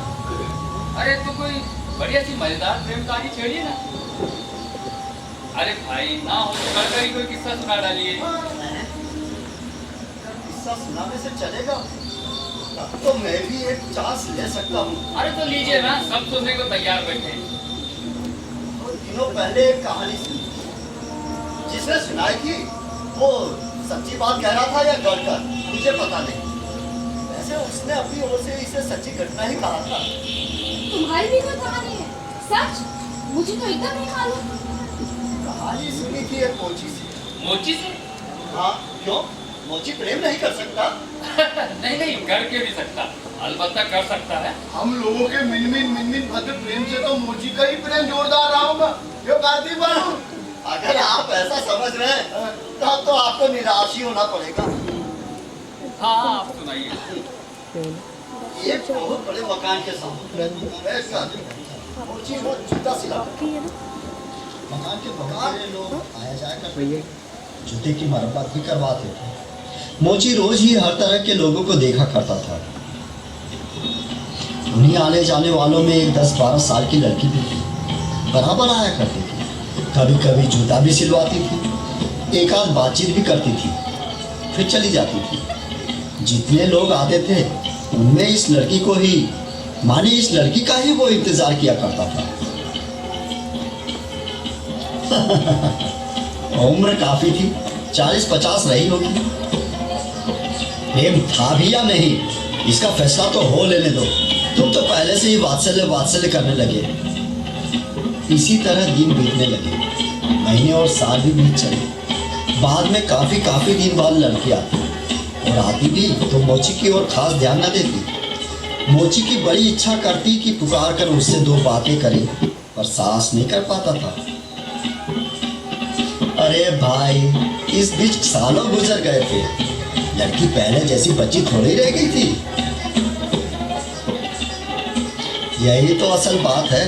अरे तो कोई बढ़िया सी मजेदार प्रेम कहानी छेड़िए ना। अरे भाई ना हो तो कल कोई किस्सा सुना डालिए। किस्सा सुनाने से चलेगा? तब तो मैं भी एक चांस ले सकता हूँ। अरे तो लीजिए ना, सब सुनने को तैयार बैठे। कुछ दिनों पहले एक कहानी सुनी, जिसने सुनाई थी वो सच्ची बात कह रहा था या गढ़कर, मुझे पता नहीं। वैसे उसने अपनी ओर से इसे सच्ची घटना ही कहा था। तुम्हारी भी कोई कहानी है? सच? मुझे तो एकदम नहीं मालूम। कहानी सुनी थी एक मोची से। मोची से? हाँ क्यों? मोची प्रेम नहीं कर सकता? नहीं कर के भी सकता, अलबत्ता कर सकता है। हम लोगों के मिनमिन भद्र प्रेम से तो मोची का ही प्रेम जोरदार रहा होगा। यो कार्तिक बाबू, अगर आप ऐसा समझ रहे हैं तब तो आपको निराश ही होना पड़ेगा। हाँ आप सुनाइए। एक बहुत बड़े मकान के सामने मोची वो जूता सिला। मकान के बगल में लोग आया जाया करते थे, जूते की मरम्मत भी करवाते थे। मोची रोज ही हर तरह के लोगों को देखा करता था। उन्हीं आने जाने वालों में एक 10-12 साल की लड़की भी थी, बराबर आया करती थी। कभी कभी जूता भी सिलवाती थी, एक आध बातचीत भी करती थी, फिर चली जाती थी। जितने लोग आते थे उनमें इस लड़की को ही, माने इस लड़की का ही वो इंतजार किया करता था। उम्र काफी थी, 40-50 रही होगी। प्रेम था भी या नहीं, इसका फैसला तो हो लेने दो। तुम तो पहले से ही वात्सल्य करने लगे। इसी तरह दिन बीतने लगे, महीने और साल भी बीत चले। बाद में काफी दिन बाद लड़की आती, और आती भी तो मोची की ओर खास ध्यान न देती। मोची की बड़ी इच्छा करती कि पुकार कर उससे 2 बातें करे, पर साहस नहीं कर पाता था। अरे भाई, इस बीच सालों गुजर गए थे, लड़की पहले जैसी बच्ची थोड़ी रह गई थी। यही तो असल बात है,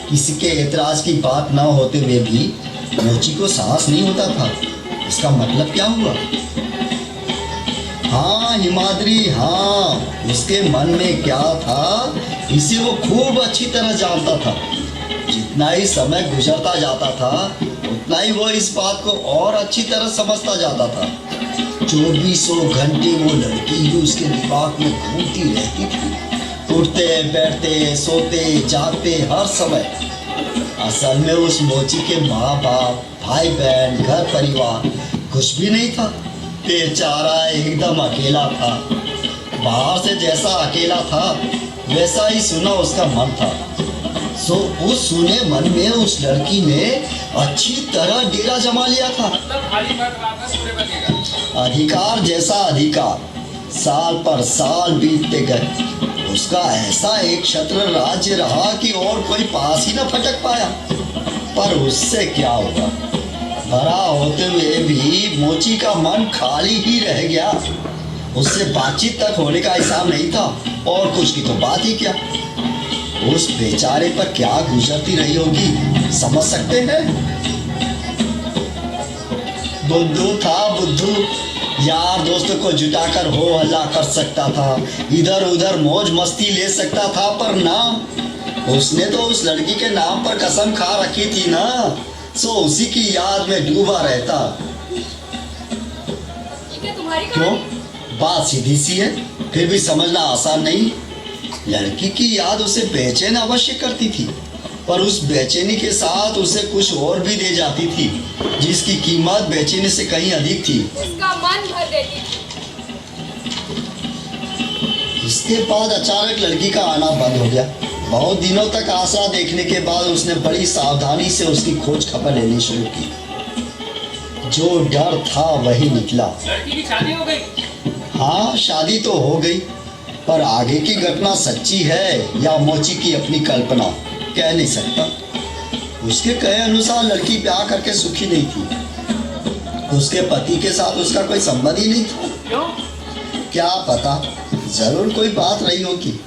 किसी के एतराज की बात ना होते हुए भी मोची को साहस नहीं होता था। इसका मतलब क्या हुआ? हाँ हिमाद्री, हाँ, उसके मन में क्या था इसे वो खूब अच्छी तरह जानता था। जितना ही समय गुजरता जाता था उतना ही वो इस बात को और अच्छी तरह समझता जाता था। 24 घंटे वो लड़की ही उसके दिमाग में घूमती रहती थी, उठते बैठते सोते जागते हर समय। असल में उस मोची के माँ बाप, भाई बहन, घर परिवार कुछ भी नहीं था। बेचारा एकदम अकेला था। बाहर से जैसा अकेला था वैसा ही सुना उसका मन था। सो उस सुने मन में उस लड़की ने अच्छी तरह डेरा जमा लिया था। मतलब खाली मत वापस पूरे बनेगा। अधिकार जैसा अधिकार, साल पर साल बीतते गए। उसका ऐसा एक क्षत्र राज्य रहा कि और कोई पास ही न फटक पाया। पर उससे क्या होगा, बड़ा होते हुए भी मोची का मन खाली ही रह गया। उससे बातचीत तक होने का हिसाब नहीं था और कुछ की तो बात ही क्या। उस बेचारे पर क्या गुजरती रही होगी, समझ सकते हैं। बुद्धू था बुद्धू, यार दोस्तों को जुटाकर हो हल्ला कर सकता था, इधर उधर मौज मस्ती ले सकता था। पर नाम, उसने तो उस लड़की के नाम पर कसम खा रखी थी ना, सो उसी की याद में डूबा रहता। ये क्या तुम्हारी क्यों? कहानी? बात सीधी सी है, फिर भी समझना आसान नहीं। लड़की की याद उसे बेचैन अवश्य करती थी, पर उस बेचैनी के साथ उसे कुछ और भी दे जाती थी जिसकी कीमत बेचैनी से कहीं अधिक थी। उसका मन भर देती थी। इसके बाद अचानक लड़की का आना बंद हो गया। बहुत दिनों तक आसरा देखने के बाद उसने बड़ी सावधानी से उसकी खोज खबर लेनी शुरू की। जो डर था वही निकला। लड़की की शादी हो गई? हाँ, शादी तो हो गई, पर आगे की घटना सच्ची है या मोची की अपनी कल्पना कह नहीं सकता। उसके कहे अनुसार लड़की ब्याह करके सुखी नहीं थी। उसके पति के साथ उसका कोई संबंध ही नहीं था। क्यों? क्या पता, जरूर कोई बात रही होगी।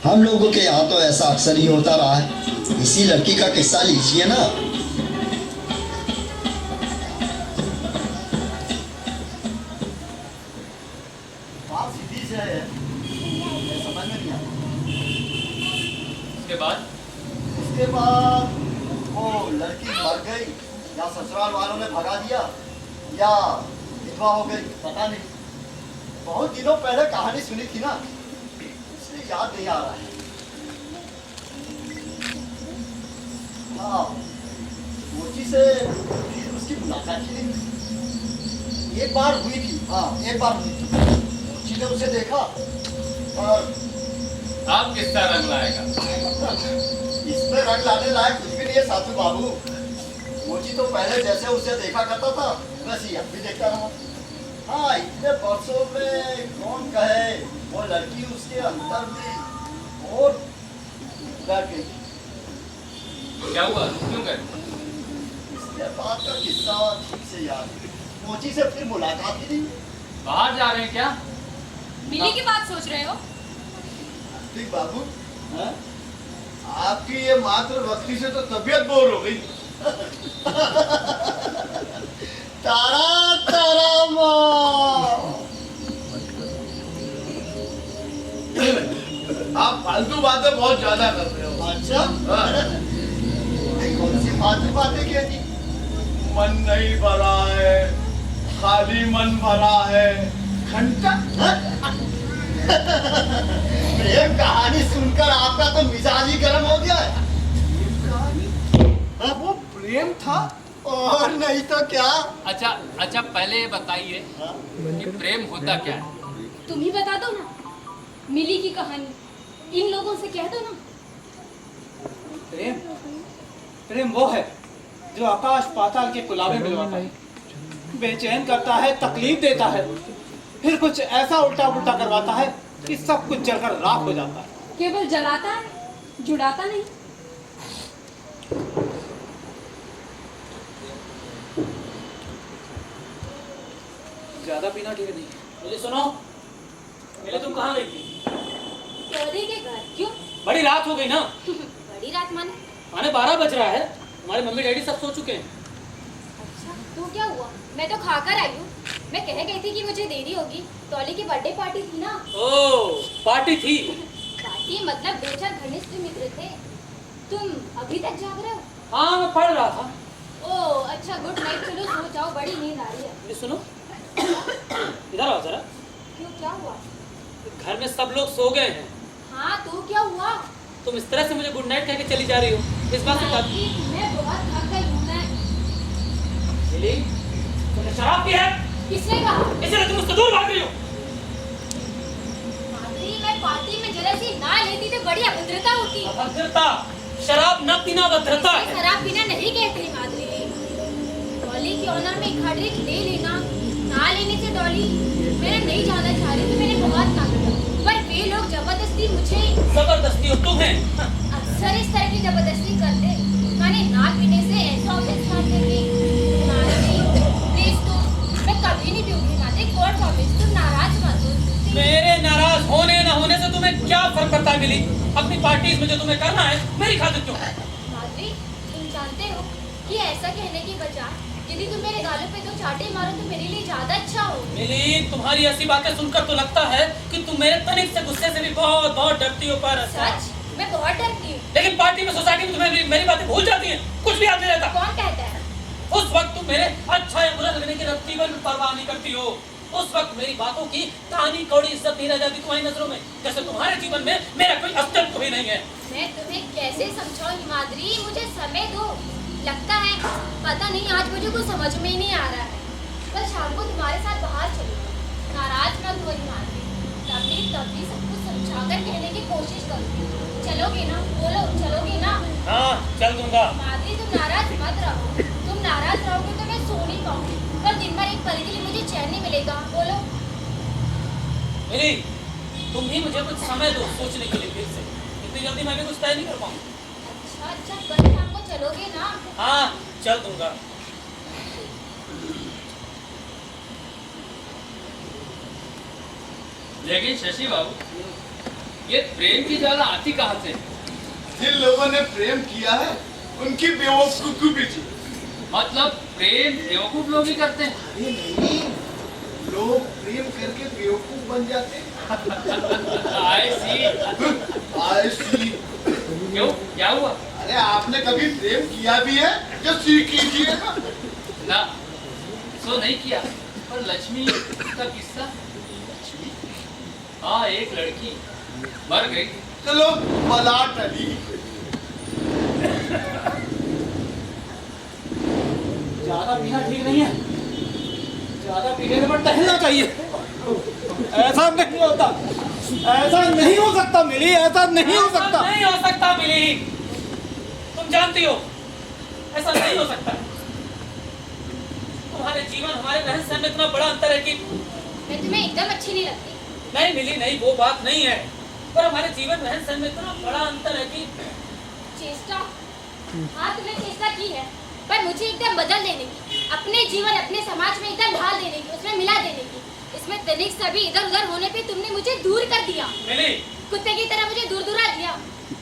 हम लोगों के यहाँ तो ऐसा अक्सर ही होता रहा है। इसी लड़की का किस्सा लीजिए ना। बात सीधी से है, समझ में नहीं आता। उसके बाद वो लड़की मर गई या ससुराल वालों ने भगा दिया या विधवा हो गई, पता नहीं। बहुत दिनों पहले कहानी सुनी थी ना, इसलिए याद नहीं आ रहा है। हाँ, मोची से फिर उसकी मुलाकात ही नहीं। एक बार हुई थी, हाँ एक बार हुई थी। मोची ने उसे देखा और आप किसका रंग लाएगा? इसमें रंग लाने लायक कुछ भी नहीं है साधु बाबू। मोची तो पहले जैसे उसे देखा करता था वैसे अब भी देखता रहा। हाँ, इतने वर्षों में कौन कहे वो लड़की उसके अंदर में और उतर गई। क्या हुआ? क्यों गए? इसके बाद का किस्सा ठीक से याद है। मोची से फिर मुलाकात ही नहीं। बाहर जा रहे हैं क्या? मिली की बात सोच रहे हो? ठीक बाबू, हाँ? आपकी ये मात्र वक्ती से तो तबीयत बोर हो गई। तारा तारा माँ, आप फालतू बातें बहुत ज्यादा कर रहे हो। अच्छा, हाँ। कौन सी फालतू बातें कहती? मन नहीं भरा है, खाली मन भरा है, घंटा। प्रेम कहानी सुनकर आपका तो मिजाज ही गर्म हो गया है। हाँ, वो प्रेम था और नहीं तो क्या। अच्छा पहले ये बताइए कि प्रेम होता क्या है? तुम ही बता दो ना, मिली की कहानी इन लोगों से कह दो ना। प्रेम, प्रेम वो है जो आकाश पाताल के कुलाबे मिलवाता है, बेचैन करता है, तकलीफ देता है, फिर कुछ ऐसा उल्टा पुल्टा करवाता है कि सब कुछ जलकर राख हो जाता है। केवल जलाता है, जुड़ाता नहीं। ज्यादा पीना ठीक नहीं। मुझे सुनो, मेरे तुम कहाँ गई थी? चौधरी के घर। क्यों? बड़ी रात हो गई ना। बड़ी रात माने? माने 12 बज रहा है। हमारे मम्मी डैडी सब सो चुके हैं। अच्छा, तो क्या हुआ? मैं तो खाकर आई हूँ। मैं कह गई थी कि मुझे देरी होगी। टॉली की बर्थडे पार्टी थी ना। ओह, पार्टी थी। पार्टी मतलब 2-4 घनिष्ठ मित्र थे। तुम अभी तक जाग रहे हो? हाँ, मैं पढ़ रहा था। ओह अच्छा, गुड नाइट। चलो सो जाओ, बड़ी नींद आ रही है। ये सुनो, इधर आओ जरा। क्यों, क्या हुआ? घर में सब लोग सो गए हैं। हाँ तो क्या हुआ? तुम इस तरह से मुझे गुड नाइट कह के चली जा रही हो, इस बात से मैं मिली, तुमने शराब पी है, किसने कहा? इसलिए तुम मुझसे दूर भाग रही हो। माधुरी, मैं पार्टी में जरा सी ना लेती तो बड़ी अभद्रता होती। अभद्रता, शराब न पीना अभद्रता है। शराब पीना नहीं कहते माधुरी। डॉली की ऑनर में एक ड्रिंक ले लेना, ना लेने से डॉली मेरा नहीं जाना चाह रही थी, मैंने बहुत कहा, पर वे लोग जबरदस्ती मुझे, जबरदस्ती हो तुम्हें। अक्सर इस तरह की जबरदस्ती करते, मैंने ना पीने से ऐसा ऑफिस करते कि प्लीज तो मैं कभी नहीं पीऊंगी माते, कोर्ट ऑफिस तुम नाराज मत हो। मेरे नाराज होने न होने से तुम्हें क्या फर्क पड़ता है मिली? अपनी पार्टीज में जो तुम्हें करना है मेरी खातिर क्यों? माधुरी, तुम जानते हो कि ऐसा कहने की बजाय यदि तुम मेरे गालों पे दो चाटे मारो तो मेरे लिए ज्यादा अच्छा हो। मिली, तुम्हारी ऐसी बातें सुनकर तो लगता है कि तुम मेरे तनिक से गुस्से से भी बहुत बहुत डरती हो। पर सच, मैं बहुत डरती हूँ। लेकिन पार्टी में, सोसाइटी में तुम्हें मेरी बातें भूल जाती हैं, कुछ भी याद नहीं रहता। कौन कहता है? उस वक्त तुम मेरे अच्छा या बुरा लगने की रत्तीभर परवाह नहीं करती हो। उस वक्त मेरी बातों की तानी कौड़ी इज्जत नहीं रह जाती तुम्हारी नजरों में, जैसे तुम्हारे जीवन में मेरा कोई अस्तित्व भी नहीं है। मैं तुम्हें कैसे समझाऊं माधुरी, मुझे समय दो। लगता है पता नहीं आज मुझे कुछ समझ में ही नहीं आ रहा है। कल शाम को तुम्हारे साथ बाहर चलूंगा, नाराज मत हो माधुरी, तभी सब कुछ समझाकर कहने की कोशिश करूंगी। चलोगे ना? बोलो, चलोगे ना? हाँ, चल दूंगा। माधुरी, तुम नाराज मत रहो। तुम नाराज रहोगे तो मैं सो नहीं पाऊंगी, कल दिन भर एक पल के लिए मुझे चैन नहीं मिलेगा। बोलो। मिली, तुम भी मुझे कुछ समय दो सोचने के लिए। फिर से इतनी जल्दी मैं भी कुछ तय नहीं कर पाऊंगा। अच्छा, कल शाम को चलोगे ना? हाँ, चल दूंगा। लेकिन शशि बाबू, ये प्रेम की ज्वाला आती कहाँ से? जिन लोगों ने प्रेम किया है उनकी बेवकूफी थी। मतलब प्रेम बेवकूफ लोग ही करते हैं? अरे नहीं, लोग प्रेम करके बेवकूफ बन जाते हैं। I see। क्यों, क्या हुआ? अरे आपने कभी प्रेम किया भी है? जो सीख कीजिए ना। ना, सो नहीं किया, पर लक्ष्मी का किस्सा। हाँ, एक लड़की मर गई। चलो बला टली। ज्यादा पीना ठीक नहीं है, ज्यादा पीने पर टहलना चाहिए। ऐसा नहीं होता, ऐसा नहीं हो सकता मिली, ऐसा नहीं हो सकता। नहीं हो सकता मिली, तुम जानती हो ऐसा नहीं हो सकता। तुम्हारे जीवन हमारे रहन सहन में इतना बड़ा अंतर है कि मैं तुम्हें एकदम अच्छी नहीं लगती। नहीं मिली, नहीं, वो बात नहीं है, पर हमारे जीवन रहन सहन में इतना बड़ा अंतर है कि चेष्टा, हाँ तुमने चेष्टा की है, पर मुझे एकदम बदल देने की, अपने जीवन अपने समाज में एकदम ढाल देने की, उसमें मिला देने की। इसमें तनिक सभी इधर उधर होने पे तुमने मुझे दूर कर दिया। मिली, कुत्ते की तरह मुझे दूर दूरा दिया।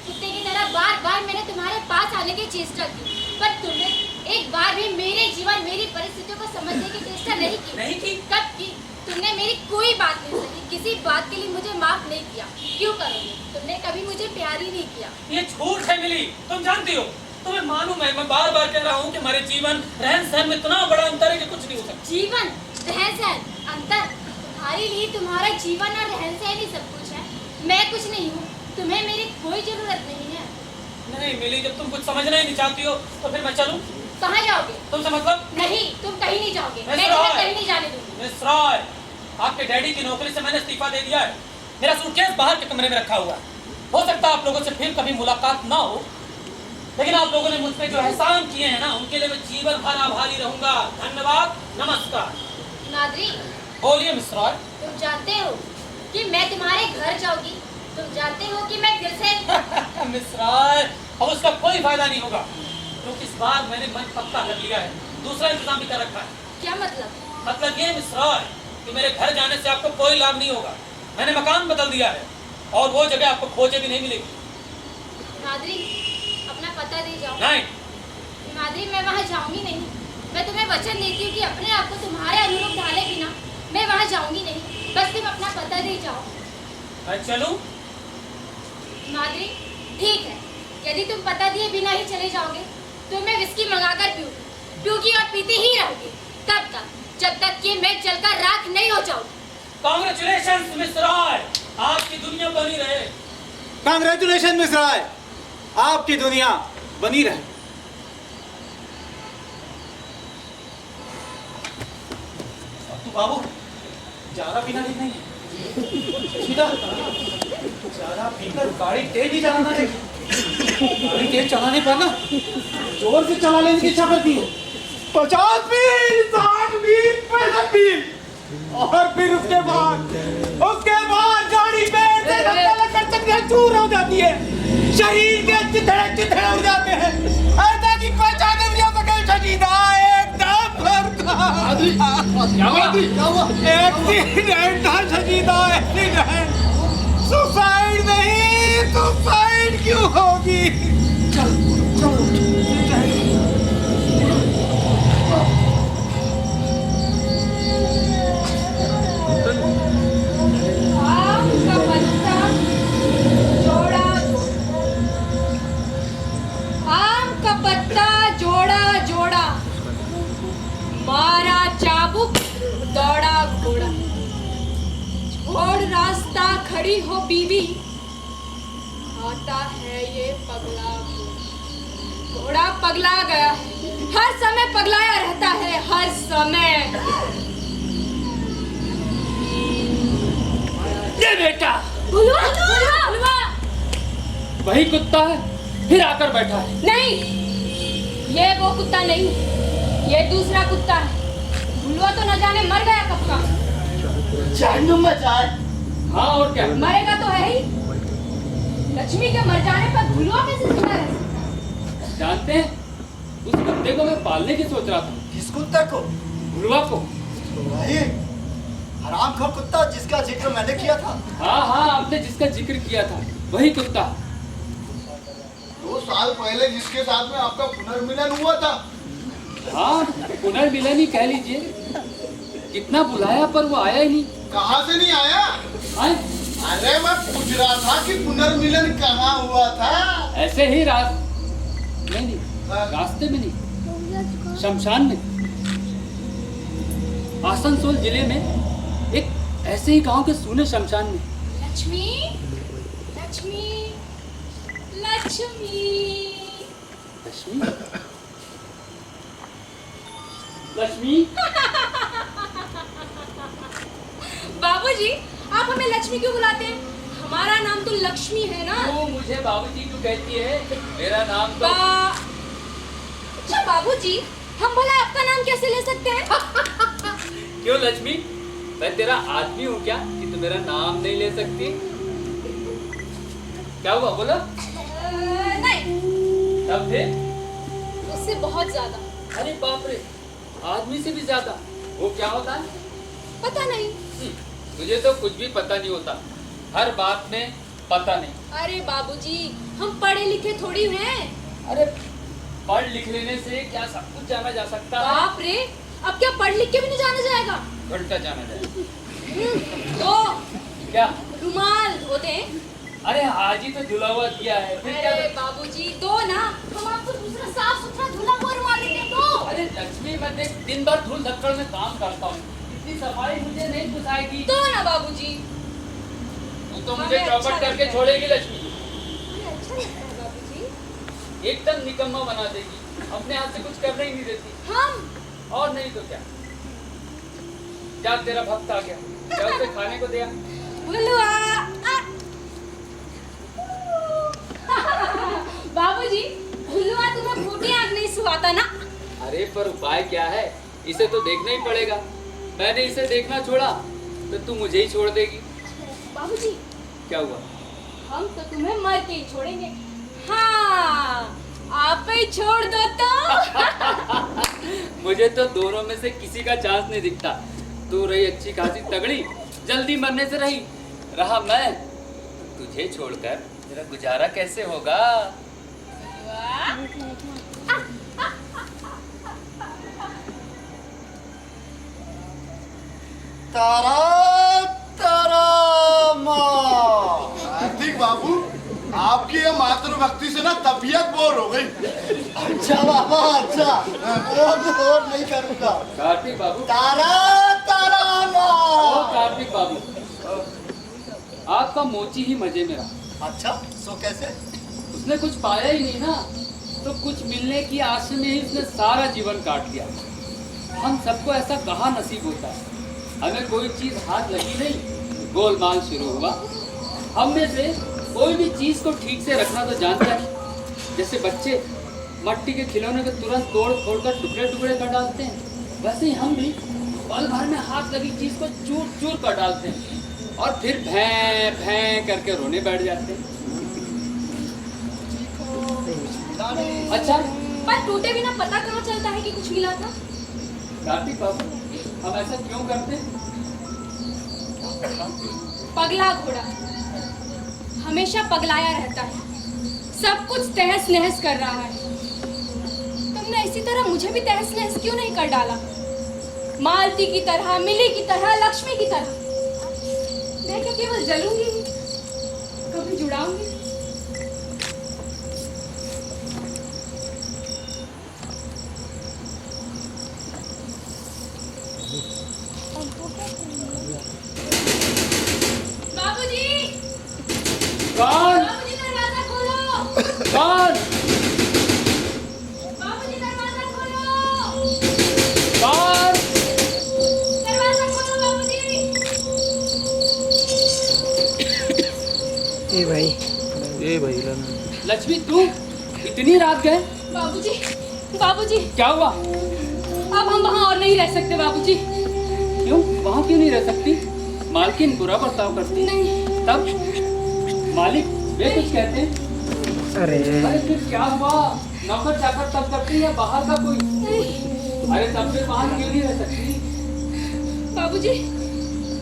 कुत्ते की तरह बार बार मैंने तुम्हारे पास आने की चेष्टा की, पर तुमने एक बार भी मेरे जीवन मेरी परिस्थितियों को समझने की चेष्टा नहीं की। नहीं की? कब की? तुमने मेरी कोई बात नहीं सुनी, किसी बात के लिए मुझे माफ नहीं किया। क्यों करोगे? तुमने कभी मुझे प्यार ही नहीं किया। ये झूठ है मिली, तुम जानती हो। तुम्हें मालूम है, मैं बार बार कह रहा हूँ कि हमारे जीवन रहन सहन में इतना बड़ा अंतर है कि कुछ नहीं हो सकता। जीवन, रहन सहन, अंतर? तुम्हारे लिए तुम्हारा जीवन और रहन सहन ही सब कुछ है। मैं कुछ नहीं हूँ, तुम्हें मेरी कोई जरूरत नहीं है। नहीं मिली, जब तुम कुछ समझना ही नहीं चाहती हो तो फिर मैं चलूं? कहाँ जाओगे? तुमसे मतलब? नहीं, तुम कहीं नहीं जाओगे। मिस मैं तुम्हें रॉय। कहीं नहीं जाने दूंगी। मिस रॉय, आपके डैडी की नौकरी से मैंने इस्तीफा दे दिया है। मेरा सूटकेस बाहर के कमरे में रखा हुआ है। हो सकता है आप लोगों से फिर कभी मुलाकात ना हो, लेकिन आप लोगों ने मुझ पे जो एहसान किए हैं ना, उनके लिए मैं जीवन भर आभारी रहूंगा। धन्यवाद, नमस्कार। माधुरी, बोलिए मिस रॉय। तुम जानते हो कि मैं तुम्हारे घर जाऊंगी। तुम जानते हो कि मैं फिर से मिस रॉय, अब उसका कोई फायदा नहीं होगा, क्योंकि इस बार मैंने मन पक्का कर लिया है। दूसरा इंतजाम भी कर रखा है। क्या मतलब? मतलब ये मिस रॉय कि मेरे घर जाने से आपको कोई लाभ नहीं होगा। मैंने मकान बदल दिया है और वो जगह आपको खोजे भी नहीं मिलेगी। माधुरी, अपना पता दे जाओ। नहीं, माधुरी, मैं वहाँ जाऊंगी नहीं। मैं तुम्हें वचन देती हूँ कि अपने आप को तुम्हारे अनुरूप ढाले बिना मैं वहाँ जाऊंगी नहीं। बस तुम अपना पता दे जाओ। मैं चलूं? माधुरी, ठीक है, यदि तुम पता दिए बिना ही चले जाओगे तो मैं विस्की मंगाकर पीऊंगी और पीती ही रहूंगी। तब तक, जब तक कि मैं जलकर राख नहीं हो जाऊंगी। कांग्रेचुलेशंस मिस रॉय, आपकी दुनिया बनी रहे। कांग्रेचुलेशन मिस रॉय, आपकी दुनिया बनी रहे। तू बाबू ज्यादा पीना ठीक नहीं है। सीधा ज्यादा पीकर गाड़ी तेज ही चलाना चाहिए। गाड़ी तेज चलाने पर ना जोर से चला लेने की इच्छा करती है। 50 मील, 60 मील, 65 मील, और फिर उसके बाद गाड़ी पेड़ से धक्का लगकर चकनाचूर हो जाती है। शरीर के चिथड़े उड़ जाते हैं। ऐसा कि पहचाने भी नहीं सके शहीदा एकदम एक्सीडेंट था शहीदा, एक्सीडेंट। सुसाइड नहीं, सुसाइड क्यों होगी? आम का पत्ता जोड़ा जोड़ा, मारा चाबुक दौड़ा घोड़ा, छोड़ रास्ता खड़ी हो बीवी, आता है ये पगला घोड़ा। पगला गया है, हर समय पगलाया रहता है, हर समय। ये बेटा भुलवा, भुलवा, भुलवा। वही कुत्ता है, फिर आकर बैठा है। नहीं, ये वो कुत्ता नहीं, ये दूसरा कुत्ता है। भुलवा तो न जाने मर गया कब का। जानू मचाए। हाँ और क्या? मरेगा तो है ही। लक्ष्मी के मर जाने पर भुलवा कैसे जिंदा रह सकता है? जानते हैं, उस कुत्ते को मैं पालने की सोच रहा था। किस कुत्ते को? भुलवा को। वही हरामखोर कुत्ता जिसका जिक्र मैंने किया था। हाँ हाँ, आपने जिसका जिक्र किया था वही कुत्ता। 2 साल पहले जिसके साथ में आपका पुनर्मिलन हुआ था। हाँ, पुनर्मिलन ही कह लीजिए। कितना बुलाया पर वो आया ही नहीं। कहाँ से नहीं आया? आए? अरे मैं पूछ रहा था कि पुनर्मिलन कहाँ हुआ था? ऐसे ही नहीं, रास्ते में नहीं, शमशान में। आसनसोल जिले में एक ऐसे ही गांव के सूने शमशान में। लक्ष्मी, लक्ष्मी, लक्ष्मी। लक्ष्मी, लक्ष्मी। बाबूजी, आप हमें लक्ष्मी क्यों बुलाते हैं? हमारा नाम तो लक्ष्मी है ना। वो मुझे बाबूजी क्यों कहती है? मेरा नाम तो अच्छा बाबूजी, हम भला आपका नाम कैसे ले सकते हैं? क्यों लक्ष्मी, मैं तेरा आदमी हूँ क्या कि तू मेरा नाम नहीं ले सकती? क्या हुआ बोला? नहीं, तब फिर? उससे बहुत ज्यादा। अरे बाप रे, आदमी से भी ज्यादा। वो क्या होता है? पता नहीं। तुझे तो कुछ भी पता नहीं होता, हर बात में पता नहीं। अरे बाबूजी, हम पढ़े लिखे थोड़ी हैं। अरे पढ़ लिख लेने से क्या सब कुछ जाना जा सकता है? बाप रे, अब क्या पढ़ लिख के भी नहीं जाना जाएगा? उल्टा जाना जाएगा। तो क्या रुमाल होते हैं? अरे आज ही तो धुला हुआ दिया है, फिर क्या? अरे बाबूजी दो ना, हम आपको दूसरा साफ सुथरा धुला हुआ रुमाल देते हैं। दो। अरे लक्ष्मी, मैं देख दिन भर धूल धक्कड़ में काम करता हूँ, इतनी सफाई मुझे नहीं पुसाएगी। दो ना बाबूजी। तू तो मुझे चौपट करके छोड़ेगी लक्ष्मी। अरे अच्छा लगता है बाबूजी। एकदम निकम्मा बना देगी, अपने हाथ से कुछ करने ही नहीं देती। हम और नहीं तो क्या। जा, तेरा भक्त आ गया, क्या उसे खाने को दिया? बुलवा। बाबूजी, बुलवा तुम्हें फूटी आंख नहीं सुहाता ना? अरे पर उपाय क्या है? इसे तो देखना ही पड़ेगा। मैंने इसे देखना छोड़ा तो तू मुझे ही छोड़ देगी। बाबूजी, क्या हुआ? हम तो तुम्हें मर के ही छोड़ेंगे। हाँ, आप ही छोड़ दो तो। मुझे तो दोनों में से किसी का चांस नहीं दिखता। तू रही अच्छी खासी तगड़ी, जल्दी मरने से रहा मैं, तुझे छोड़कर मेरा गुजारा कैसे होगा? तारा तारा माँ। कार्तिक बाबू, आपकी ये मातृभक्ति से ना तबीयत बोर हो गई। अच्छा बाबा, अच्छा, और नहीं करूँगा। कार्तिक बाबू, तारा तारा ओ माँ। कार्तिक बाबू, आपका मोची ही मजे में रहा। अच्छा, सो कैसे? उसने कुछ पाया ही नहीं ना, तो कुछ मिलने की आशा में ही उसने सारा जीवन काट दिया। हम सबको ऐसा कहाँ नसीब होता है? हमें कोई चीज हाथ लगी नहीं, गोलमाल शुरू हुआ। हम में से कोई भी चीज को ठीक से रखना तो जानता है। जैसे बच्चे मट्टी के खिलौने को तुरंत तोड़ फोड़ कर टुकड़े टुकड़े कर डालते हैं, वैसे ही हम भी पल भर में हाथ लगी चीज को चूर चूर कर डालते हैं और फिर भैं भैं करके रोने बैठ जाते हैं। अच्छा, पर टूटे बिना पता कहाँ चलता है कि कुछ मिला था? कार्तिक बाबू, हम ऐसा क्यों करते हैं? पगला घोड़ा हमेशा पगलाया रहता है, सब कुछ तहस नहस कर रहा है। तुमने इसी तरह मुझे भी तहस नहस क्यों नहीं कर डाला? मालती की तरह, मिली की तरह, लक्ष्मी की तरह। मैं क्या केवल जलूंगी ही, कभी जुड़ाऊंगी? बाबूजी, कौन? बाबूजी दरवाजा खोलो। कौन? बाबूजी दरवाजा खोलो। कौन? दरवाजा खोलो बाबूजी। लक्ष्मी, तू इतनी रात गए? बाबूजी, बाबूजी, क्या हुआ? अब हम वहाँ और नहीं रह सकते बाबूजी। क्यों? वहाँ क्यों नहीं रह सकती? मालकिन बुरा बर्ताव करती। नहीं, तब मालिक वे कुछ कहते हैं। अरे फिर क्या हुआ? नौकर चाकर तब करती है, बाहर का कोई? नहीं। अरे तब फिर वहाँ क्यों नहीं रह सकती? बाबूजी,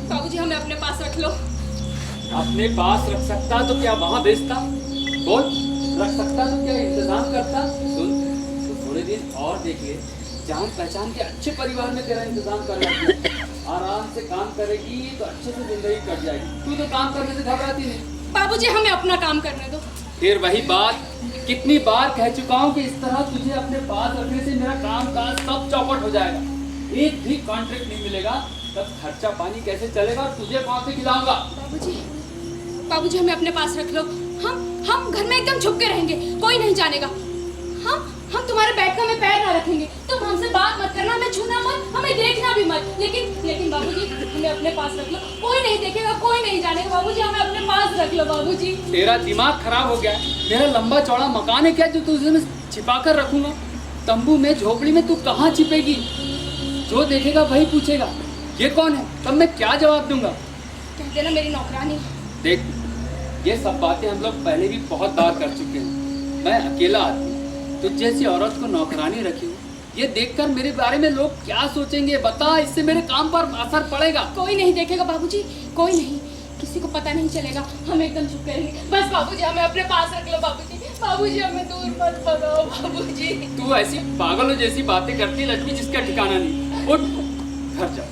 बाबूजी हमें अपने पास रख लो। अपने पास रख सकता तो क्या वहाँ बेचता? बोल, रख सकता तो क्या इंतजाम करता? सुन, तू थोड़े दिन और देख ले, जान पहचान के अच्छे परिवार में तेरा इंतजाम कर रहा। आराम से काम करेगी तो अच्छे से जिंदगी कट जाएगी। तू तो काम करने से घबराती नहीं। बाबूजी हमें अपना काम करने दो। फिर वही बात, कितनी बार कह चुका हूँ कि इस तरह तुझे अपने पास रखने से मेरा काम काज सब चौपट हो जाएगा। एक भी कॉन्ट्रैक्ट नहीं मिलेगा, तब खर्चा पानी कैसे चलेगा और तुझे कहाँ से खिलाऊंगा? बाबूजी, बाबूजी हमें अपने पास रख लो। हम घर में एकदम छुप के रहेंगे, कोई नहीं जानेगा। हम तुम्हारे बैठका में पैर ना रखेंगे। तुम हमसे बात मत करना, हमें छूना मत, हमें देखना भी मत। लेकिन बाबूजी हमें अपने पास रख लो, कोई नहीं देखेगा, कोई नहीं जानेगा। बाबूजी हमें अपने पास रख लो बाबूजी। तेरा दिमाग खराब हो गया है। मेरा लंबा चौड़ा मकान है क्या जो तुझे मैं छिपा कर रखूंगा? तंबू में, झोपड़ी में तू कहाँ छिपेगी? जो देखेगा वही पूछेगा ये कौन है, तब मैं क्या जवाब दूंगा? कह देना मेरी नौकरानी। देख, ये सब बातें हम लोग पहले भी बहुत बार कर चुके हैं। मैं अकेला आदमी तुझ जैसी औरत को नौकरानी रखी हूँ, ये देखकर मेरे बारे में लोग क्या सोचेंगे बता? इससे मेरे काम पर असर पड़ेगा। कोई नहीं देखेगा बाबूजी, कोई नहीं, किसी को पता नहीं चलेगा। हम एकदम चुप करेंगे। बस बाबूजी हमें अपने पास रख लो बाबूजी। बाबूजी हमें दूर मत भगाओ बाबूजी। तू ऐसी पागलों जैसी बातें करती है लक्ष्मी, जिसका ठिकाना नहीं। उठ, घर जा।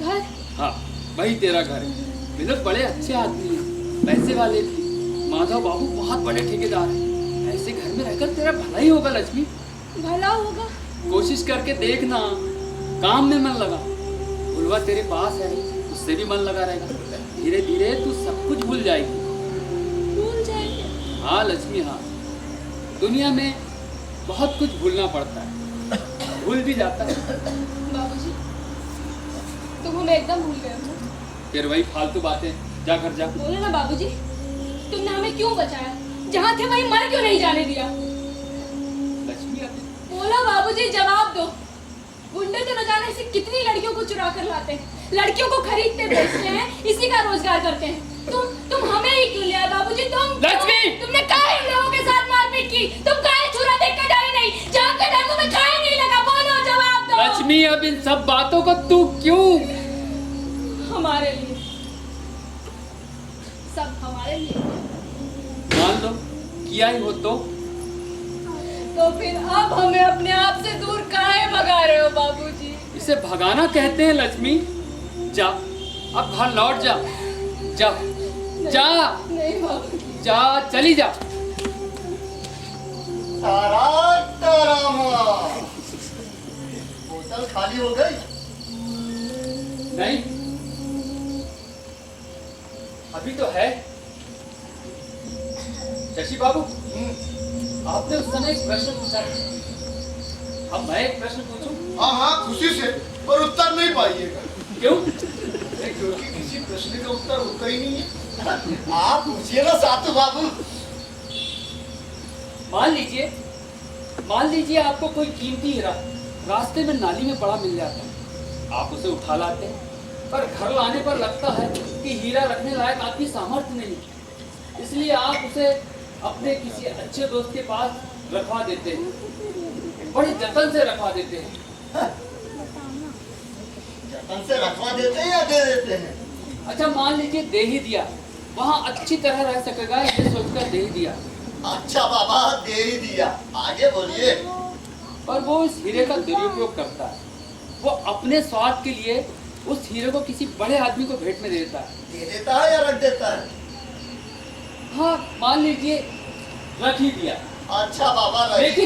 घर? हाँ, वही तेरा घर है। वे लोग बड़े अच्छे आदमी हैं, पैसे वाले भी। माधव बाबू बहुत बड़े ठेकेदार हैं। ऐसे घर में रहकर तेरा भला ही होगा लक्ष्मी। भला होगा? कोशिश करके देखना, काम में मन लगा। बुलवा तेरे पास है, उससे भी मन लगा रहेगा। धीरे धीरे तू सब कुछ भूल जाएगी। भूल जाएंगे? हाँ लक्ष्मी, हाँ। दुनिया में बहुत कुछ भूलना पड़ता है, भूल भी जाता है। बाबूजी तुम हमें एकदम भूल गए हो। फिर वही फालतू बातें, जा घर जा। बोलो ना बाबूजी, तुमने हमें क्यों बचाया? जहाँ थे वहीं मर क्यों नहीं जाने दिया? लक्ष्मी अभी बोलो बाबूजी, जवाब दो। गुंडे तो न जाने से कितनी लड़कियों को चुरा कर लाते हैं, लड़कियों को खरीदते बेचते हैं, इसी का रोजगार करते हैं। तुम हमें ही क्यों लिया बाबूजी? लक्ष्मी! तुमने काहे इन लोगों के साथ मारपीट की? तुम काहे छुरा देख कर डरी नहीं? जान का डर तुम्हें काहे नहीं लगा? बोलो, जवाब दो। लक्ष्मी, अब इन सब बातों को तू क्यों? हमारे लिए, सब हमारे लिए। मान लो किया ही हो तो फिर अब हमें अपने आप से दूर काहे भगा रहे हो बाबूजी? इसे भगाना कहते हैं लक्ष्मी। जा, अब घर लौट जा। जा जा नहीं बाबूजी। जा, चली जा। बोतल खाली हो गई? नहीं, अभी तो है। शशि बाबू, आपने उस समय एक प्रश्न पूछा था। अब मैं एक प्रश्न पूछूं? हाँ हाँ खुशी से, पर उत्तर नहीं पाइएगा। क्यों? क्योंकि किसी प्रश्न का उत्तर होता ही नहीं है। आप पूछिए ना साधु बाबू। मान लीजिए आपको कोई कीमती हीरा रास्ते में नाली में पड़ा मिल जाता है, आप उसे उठा लाते हैं, पर घर लाने पर लगता है कि हीरा रखने लायक आपकी सामर्थ्य नहीं, इसलिए आप उसे अपने किसी अच्छे दोस्त के पास रखवा देते हैं, बड़े जतन से रखवा देते हैं। जतन से रखवा देते हैं या दे देते हैं? अच्छा मान लीजिए दे ही दिया, वहाँ अच्छी तरह रह सकेगा ये सोचकर दे ही दिया, अच्छा बाबा दे ही दिया, आगे बोलिए। पर वो इस हीरे का दुरुपयोग करता है। वो अपने स्वार्थ के लिए उस हीरे को किसी बड़े आदमी को भेंट में दे देता है। दे देता है या रख देता है? हाँ मान लीजिए रख ही दिया, अच्छा बाबा रख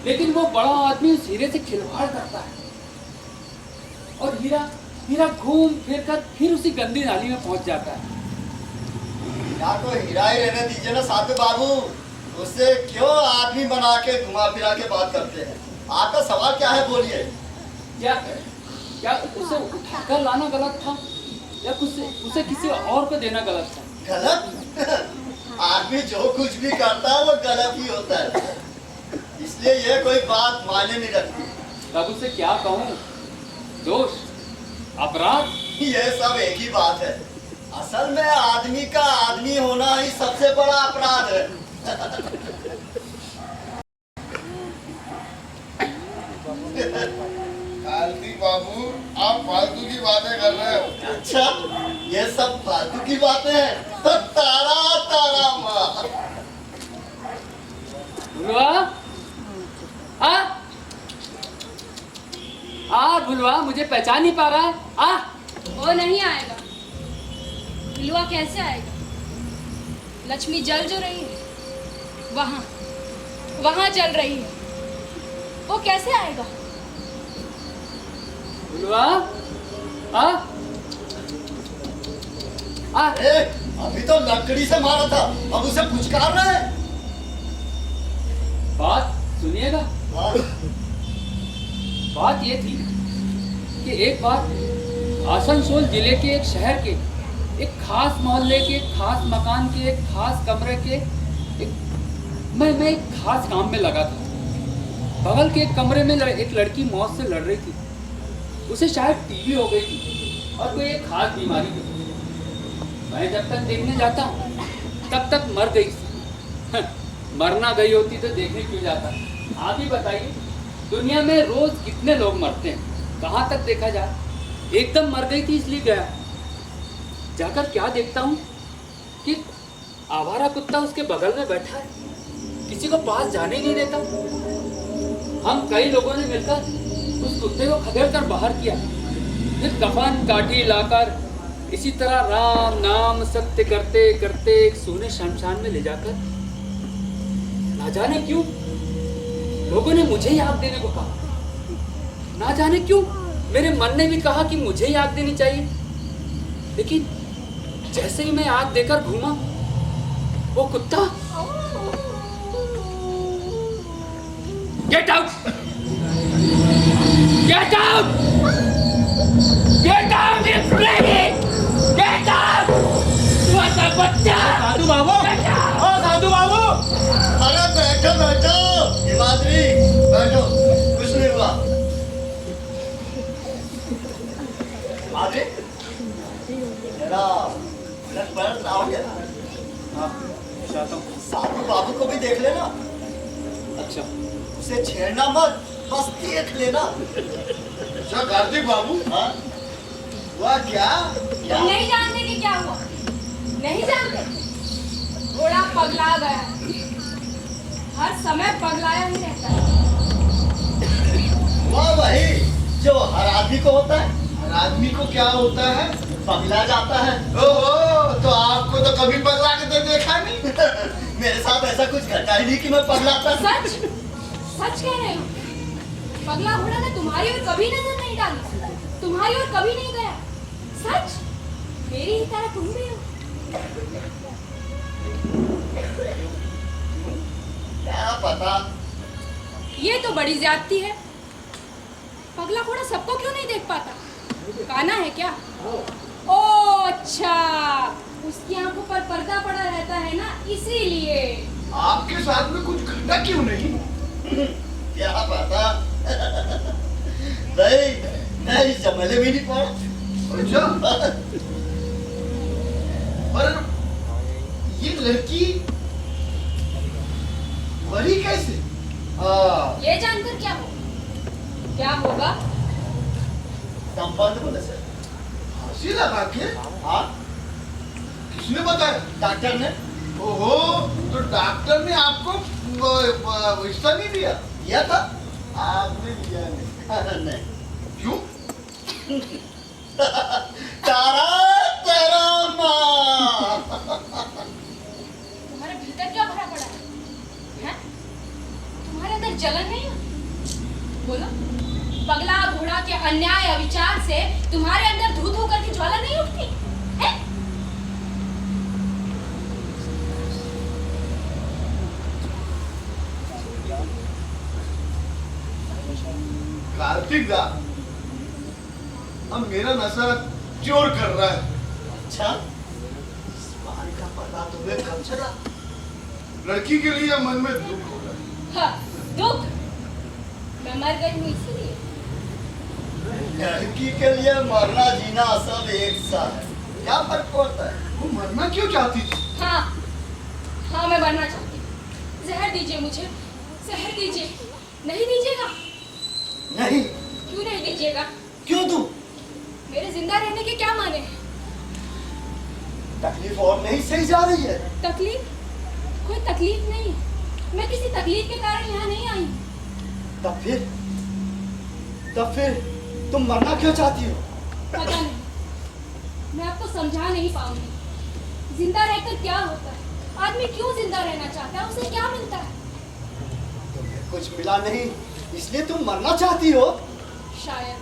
लेकिन वो बड़ा आदमी उस हीरे से खिलवाड़ करता है और हीरा घूम फिर कर फिर उसी गंदी नाली में पहुंच जाता है। या तो हीरा ही रहने दीजिए ना साधु बाबू, उससे क्यों आदमी बना के घुमा फिरा के बात करते हैं? आपका सवाल क्या है बोलिए। क्या उसे उठाकर लाना गलत था या उसे किसी और को देना गलत था? गलत? आदमी जो कुछ भी करता है वो गलत ही होता है, इसलिए ये कोई बात मायने नहीं रखती। तब उसे क्या कहूँ, दोष, अपराध? ये सब एक ही बात है। असल में आदमी का आदमी होना ही सबसे बड़ा अपराध है। कालती बाबू आप फालतू की बातें कर रहे हो। अच्छा ये सब फालतू की बातें हैं तो तारा माँ। भुलवा मुझे पहचान नहीं पा रहा है। वो नहीं आएगा। भुलवा कैसे आएगा? लक्ष्मी जल जो रही है वहाँ जल रही है, वो कैसे आएगा? भुलवा अभी तो लकड़ी से मारा था, अब उसे पुचकार रहा है। बात सुनिएगा। हाँ। बात ये थी कि एक बार आसनसोल जिले के एक शहर के एक खास मोहल्ले के एक खास मकान के एक खास कमरे के मैं एक खास काम में लगा था। बगल के एक कमरे में एक लड़की मौत से लड़ रही थी। उसे शायद टीबी हो गई थी और कोई एक खास बीमारी थी। मैं जब तक देखने जाता हूँ तब तक मर गई। मरना गई होती तो देखने क्यों जाता? आप ही बताइए, दुनिया में रोज कितने लोग मरते हैं, कहाँ तक देखा जाए? एकदम मर गई थी इसलिए गया। जाकर क्या देखता हूँ कि आवारा कुत्ता उसके बगल में बैठा है, किसी को पास जाने ही नहीं देता। हम कई लोगों ने मिलकर उस कुत्ते को खदेड़ कर बाहर किया, फिर कफन काठी लाकर इसी तरह राम नाम सत्य करते करते एक सूने शमशान में ले जाकर ना जाने क्यों लोगों ने मुझे ही आग देने को कहा। ना जाने क्यों मेरे मन ने भी कहा कि मुझे ही आग देनी चाहिए, लेकिन जैसे ही मैं आग देकर घूमा वो कुत्ता get out, get out, get out, get out, बच्चा। साधु बाबू, ओ साधु बाबू, अरे बैठो बैठो हिमाद्री, बैठो, कुछ नहीं हुआ। हिमाद्री मेरा ब्लड प्रेशर हो गया। हाँ चाहता हूँ। साधु बाबू को भी देख लेना। अच्छा उसे छेड़ना मत, बस देख लेना। अच्छा कार्तिक बाबू, हाँ हुआ क्या? तुम नहीं जानते कि क्या हुआ? नहीं जानते? घोड़ा पगला गया, हर समय पगलाया ही रहता है। वह वही जो हर आदमी को होता है। हर आदमी को क्या होता है? पगला जाता है। ओहो, तो आपको तो कभी पगला के तो देखा नहीं। मेरे साथ ऐसा कुछ घटा ही नहीं कि मैं पगलाता। सच सच कह रहे हो? पगला घोड़ा ने तुम्हारी ओर कभी नजर नहीं डाली, तुम्हारी ओर कभी नहीं गया। सच? मेरी ही तरह तुम भी हो। क्या पता। ये तो बड़ी ज्यादती है। पगला घोड़ा सबको क्यों नहीं देख पाता? काना है क्या? ओ अच्छा, उसकी आंखों पर पर्दा पड़ा रहता है ना, इसीलिए। आपके साथ में कुछ घटना क्यों नहीं? क्या पता। मैं इस जमाने में नहीं पड़ा। अच्छा, पर ये लड़की मरी कैसे? ये जानकर क्या होगा? संबंध बोले सर। फांसी लगा के? हाँ, किसने बताया? डॉक्टर ने। ओहो, तो डॉक्टर ने आपको हिस्सा नहीं दिया? दिया था, आपने दिया नहीं। क्यों? तारा तेरा माँ। तुम्हारे भीतर क्या भरा पड़ा है? तुम्हारे अंदर जलन नहीं होती? बोलो, पगला घोड़ा के अन्याय अविचार से तुम्हारे अंदर धू धू करके ज्वाला नहीं उठती है? कार्तिक दा, अब मेरा नशा चोर कर रहा है। अच्छा, इस बात का पता तुम्हें कब चला? लड़की के लिए मन में दुख हो रहा है। हाँ, दुख? मैं मर गई हूँ इसीलिए। लड़की के लिए मरना जीना सब एक सा है, क्या फर्क पड़ता है? वो मरना क्यों चाहती थी? हाँ, हाँ मैं मरना चाहती हूँ। जहर दीजिए मुझे, जहर दीजिए। नहीं दीजिएगा? नहीं। क्यों नहीं दीजिएगा? क्यों तू? मेरे जिंदा रहने के क्या माने? तकलीफ और नहीं सही जा रही है। तकलीफ? कोई तकलीफ नहीं। मैं किसी तकलीफ के कारण यहाँ नहीं आई। तब फिर तुम मरना क्यों चाहती हो? पता नहीं, मैं आपको समझा नहीं पाऊंगी। जिंदा रहकर क्या होता है? आदमी क्यों जिंदा रहना चाहता है? उसे क्या मिलता है? तुम्हें कुछ मिला नहीं, इसलिए तुम मरना चाहती हो? शायद।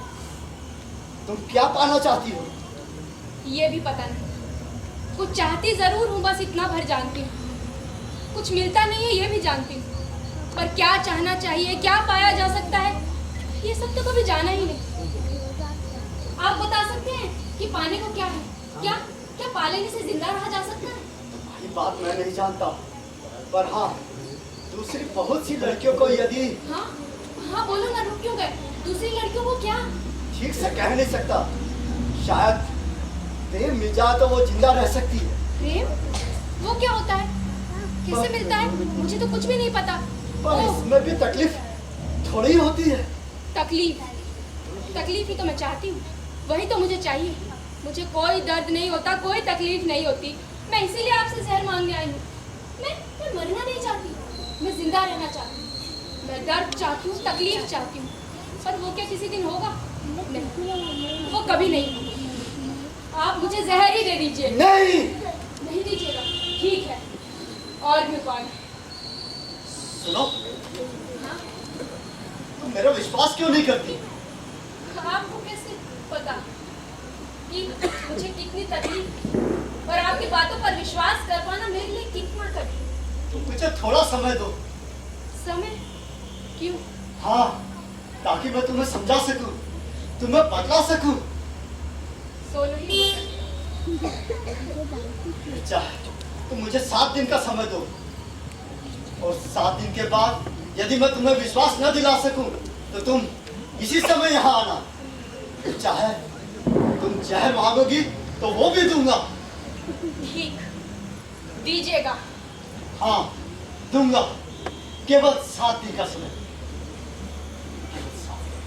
तुम क्या पाना चाहती हो? ये भी पता नहीं। कुछ चाहती जरूर हूँ, बस इतना भर जानती हूँ। कुछ मिलता नहीं है ये भी जानती हूँ, पर क्या चाहना चाहिए, क्या पाया जा सकता है, ये सब तो कभी जाना ही नहीं। आप बता सकते हैं कि पाने को क्या है? क्या क्या पा लेने से जिंदा रहा जा सकता है? तुम्हारी बात मैं नहीं जानता, पर हाँ, दूसरी बहुत सी लड़कियों को यदि। हाँ हाँ बोलो ना, रुक क्यों गए? दूसरी लड़कियों को क्या? ठीक से कह नहीं सकता। शायद प्रेम मिल जाए तो वो जिंदा रह सकती है। प्रेम? वो क्या होता है? किससे मिलता है? मुझे तो कुछ भी नहीं पता। पर इसमें भी तकलीफ थोड़ी होती है। तकलीफ? तकलीफ ही तो मैं चाहती हूँ, वही तो मुझे चाहिए। मुझे कोई दर्द नहीं होता, कोई तकलीफ नहीं होती। मैं इसीलिए आपसे जहर मांगने आई हूँ। मैं मरना नहीं चाहती, मैं जिंदा रहना चाहती हूँ। मैं दर्द चाहती हूँ, तकलीफ चाहती हूँ, पर वो क्या किसी दिन होगा? नहीं, वो कभी नहीं होगा। आप मुझे जहर ही दे दीजिए। नहीं। नहीं दीजिएगा? ठीक है, और भी कौन? सुनो, हाँ? तुम मेरा विश्वास क्यों नहीं करती? आपको कैसे पता कि मुझे कितनी तकलीफ और आपकी बातों पर विश्वास कर पाना मेरे लिए कितना कठिन? तुम मुझे थोड़ा समय दो। समय? क्यों? हाँ, ताकि मैं तुम्हें समझा सकूं, तुम्हें बतला सकूं। सो नहीं? अच्छा, तुम मुझे 7 दिन का समय दो, और 7 दिन के बाद यदि मैं तुम्हें विश्वास न दिला सकूं तो तुम इसी समय यहाँ आना। चाहे तुम जहर मांगोगी तो वो भी दूंगा। ठीक, दीजिएगा। हाँ, दूंगा, केवल 7 दिन का समय। केवल 7 दिन।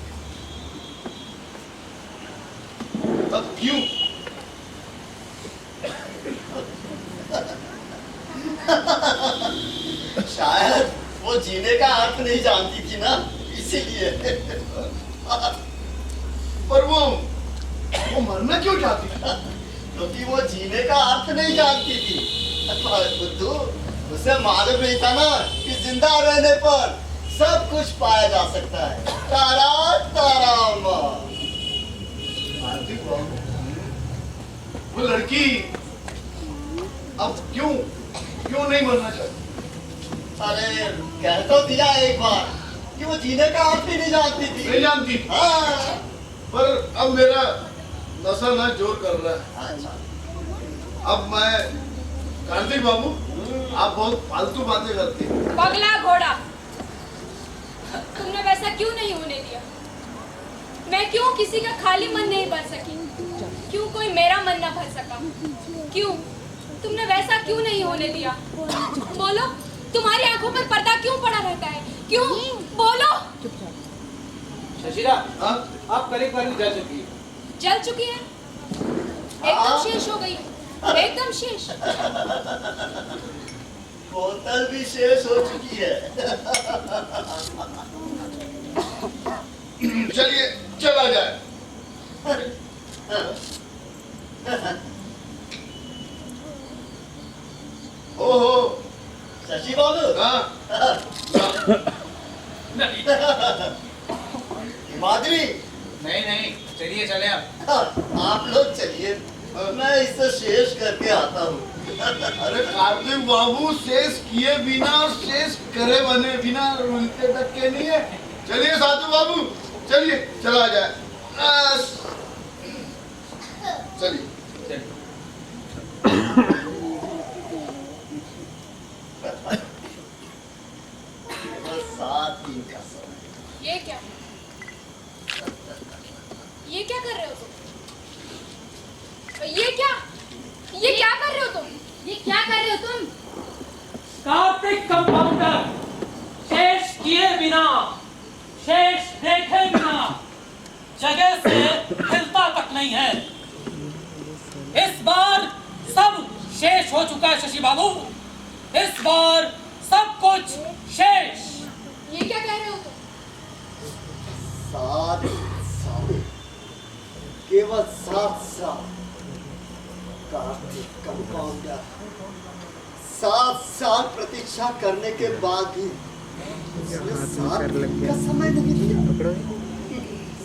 तब क्यों? शायद वो जीने का अर्थ नहीं जानती थी ना, इसीलिए। पर वो मरना क्यों चाहती थी? क्योंकि वो जीने का अर्थ नहीं जानती थी। बुद्धू, उसे मालूम नहीं था ना कि जिंदा रहने पर सब कुछ पाया जा सकता है। तारा तारा माँ। कार्तिक बाबू, वो लड़की अब क्यों नहीं मरना चाहती? अरे कह तो दिया एक बार, कि वो जीने का अर्थ भी नहीं जानती थी। नहीं जानती थी। हाँ। पर अब मेरा नशा ना जोर कर रहा है। अच्छा। अब मैं कार्तिक बाबू, आप बहुत फालतू बातें करते हैं। पगला घोड़ा, तुमने वैसा क्यों नहीं होने दिया? मैं क्यों किसी का खाली मन नहीं भर सकी? क्यों कोई मेरा मन ना भर सका? क्यों तुमने वैसा क्यों नहीं होने दिया? बोलो, तुम्हारी आंखों पर पर्दा क्यों पड़ा रहता है? क्यों? बोलो। शशिरा, हाँ? आप करीब करीब जा चुकी है। जल चुकी है, एकदम शेष हो गई, एकदम शेष। बोतल भी शेष हो चुकी है। चलिए चला जाए। ओहो, शशि बाबू। हाँ, माधुरी, नहीं नहीं, चलिए चले आप। आप लोग चलिए, मैं इसे शेष करके आता हूँ। अरे कार्तिक बाबू, शेष किए बिना और शेष करे बने बिना उल्टे तक के नहीं है। चलिए साधु बाबू, चलिए चला जाए। चलिए। बस 7 दिन का समय। ये क्या कर रहे हो तुम? ये क्या कर रहे हो तुम? ये क्या कर रहे हो तुम? कार्तिक कंपाउंडर, शेष किए बिना, शेष देखे बिना जगह से हिलता तक नहीं है। इस बार सब शेष हो चुका है शशि बाबू। इस बार सब कुछ शेष। ये क्या कह रहे हो तुम? 7 साल, केवल 7 साल। कार्तिक कंपाउंडर, 7 साल प्रतीक्षा करने के बाद भी उसने 7 दिन का समय नहीं दिया।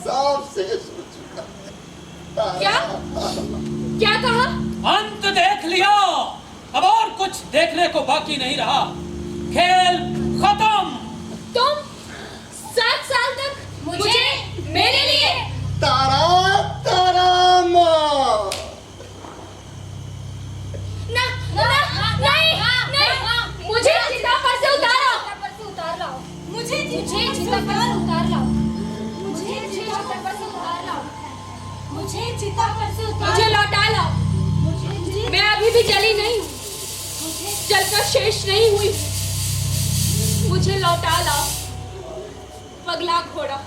सब शेष हो चुका है। क्या कहा? अंत देख लिया, अब और कुछ देखने को बाकी नहीं रहा। खेल खत्म। तुम 7 साल तक मुझे मेरे लिए तारा तारा माँ। नहीं, मुझे चिता पर से उतार लाओ। मुझे चिता पर से उतार लाओ। मुझे लौटा लाओ। मैं अभी भी जली नहीं हूँ, जलकर शेष नहीं हुई। मुझे लौटा लाओ। पगला घोड़ा,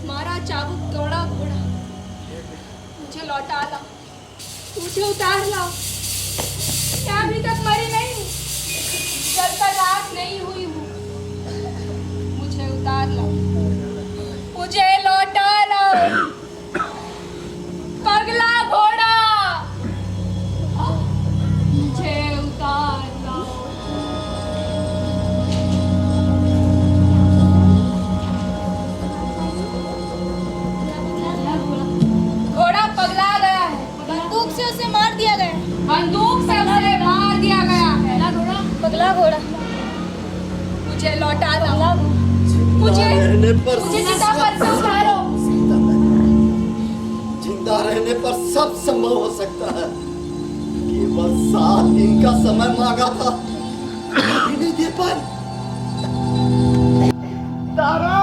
मारा चाबुक दौड़ा घोड़ा, मुझे लौटा लाओ। मुझे उतार लाओ। मैं अभी तक मरी नहीं हूँ, जलकर राख नहीं हुई हूँ। मुझे उतार लाओ। मुझे लौटा लाओ। पगला घोड़ा, मुझे उतार लाओ। घोड़ा पगला गया है। बंदूक से उसे मार दिया गया है। पगला घोड़ा, मुझे लौटा लाओ। मुझे चिता पर से उतारो। जिंदा रहने पर सब संभव हो सकता है। केवल 7 दिन का समय मांगा था, अभी नहीं दे पाई। तारा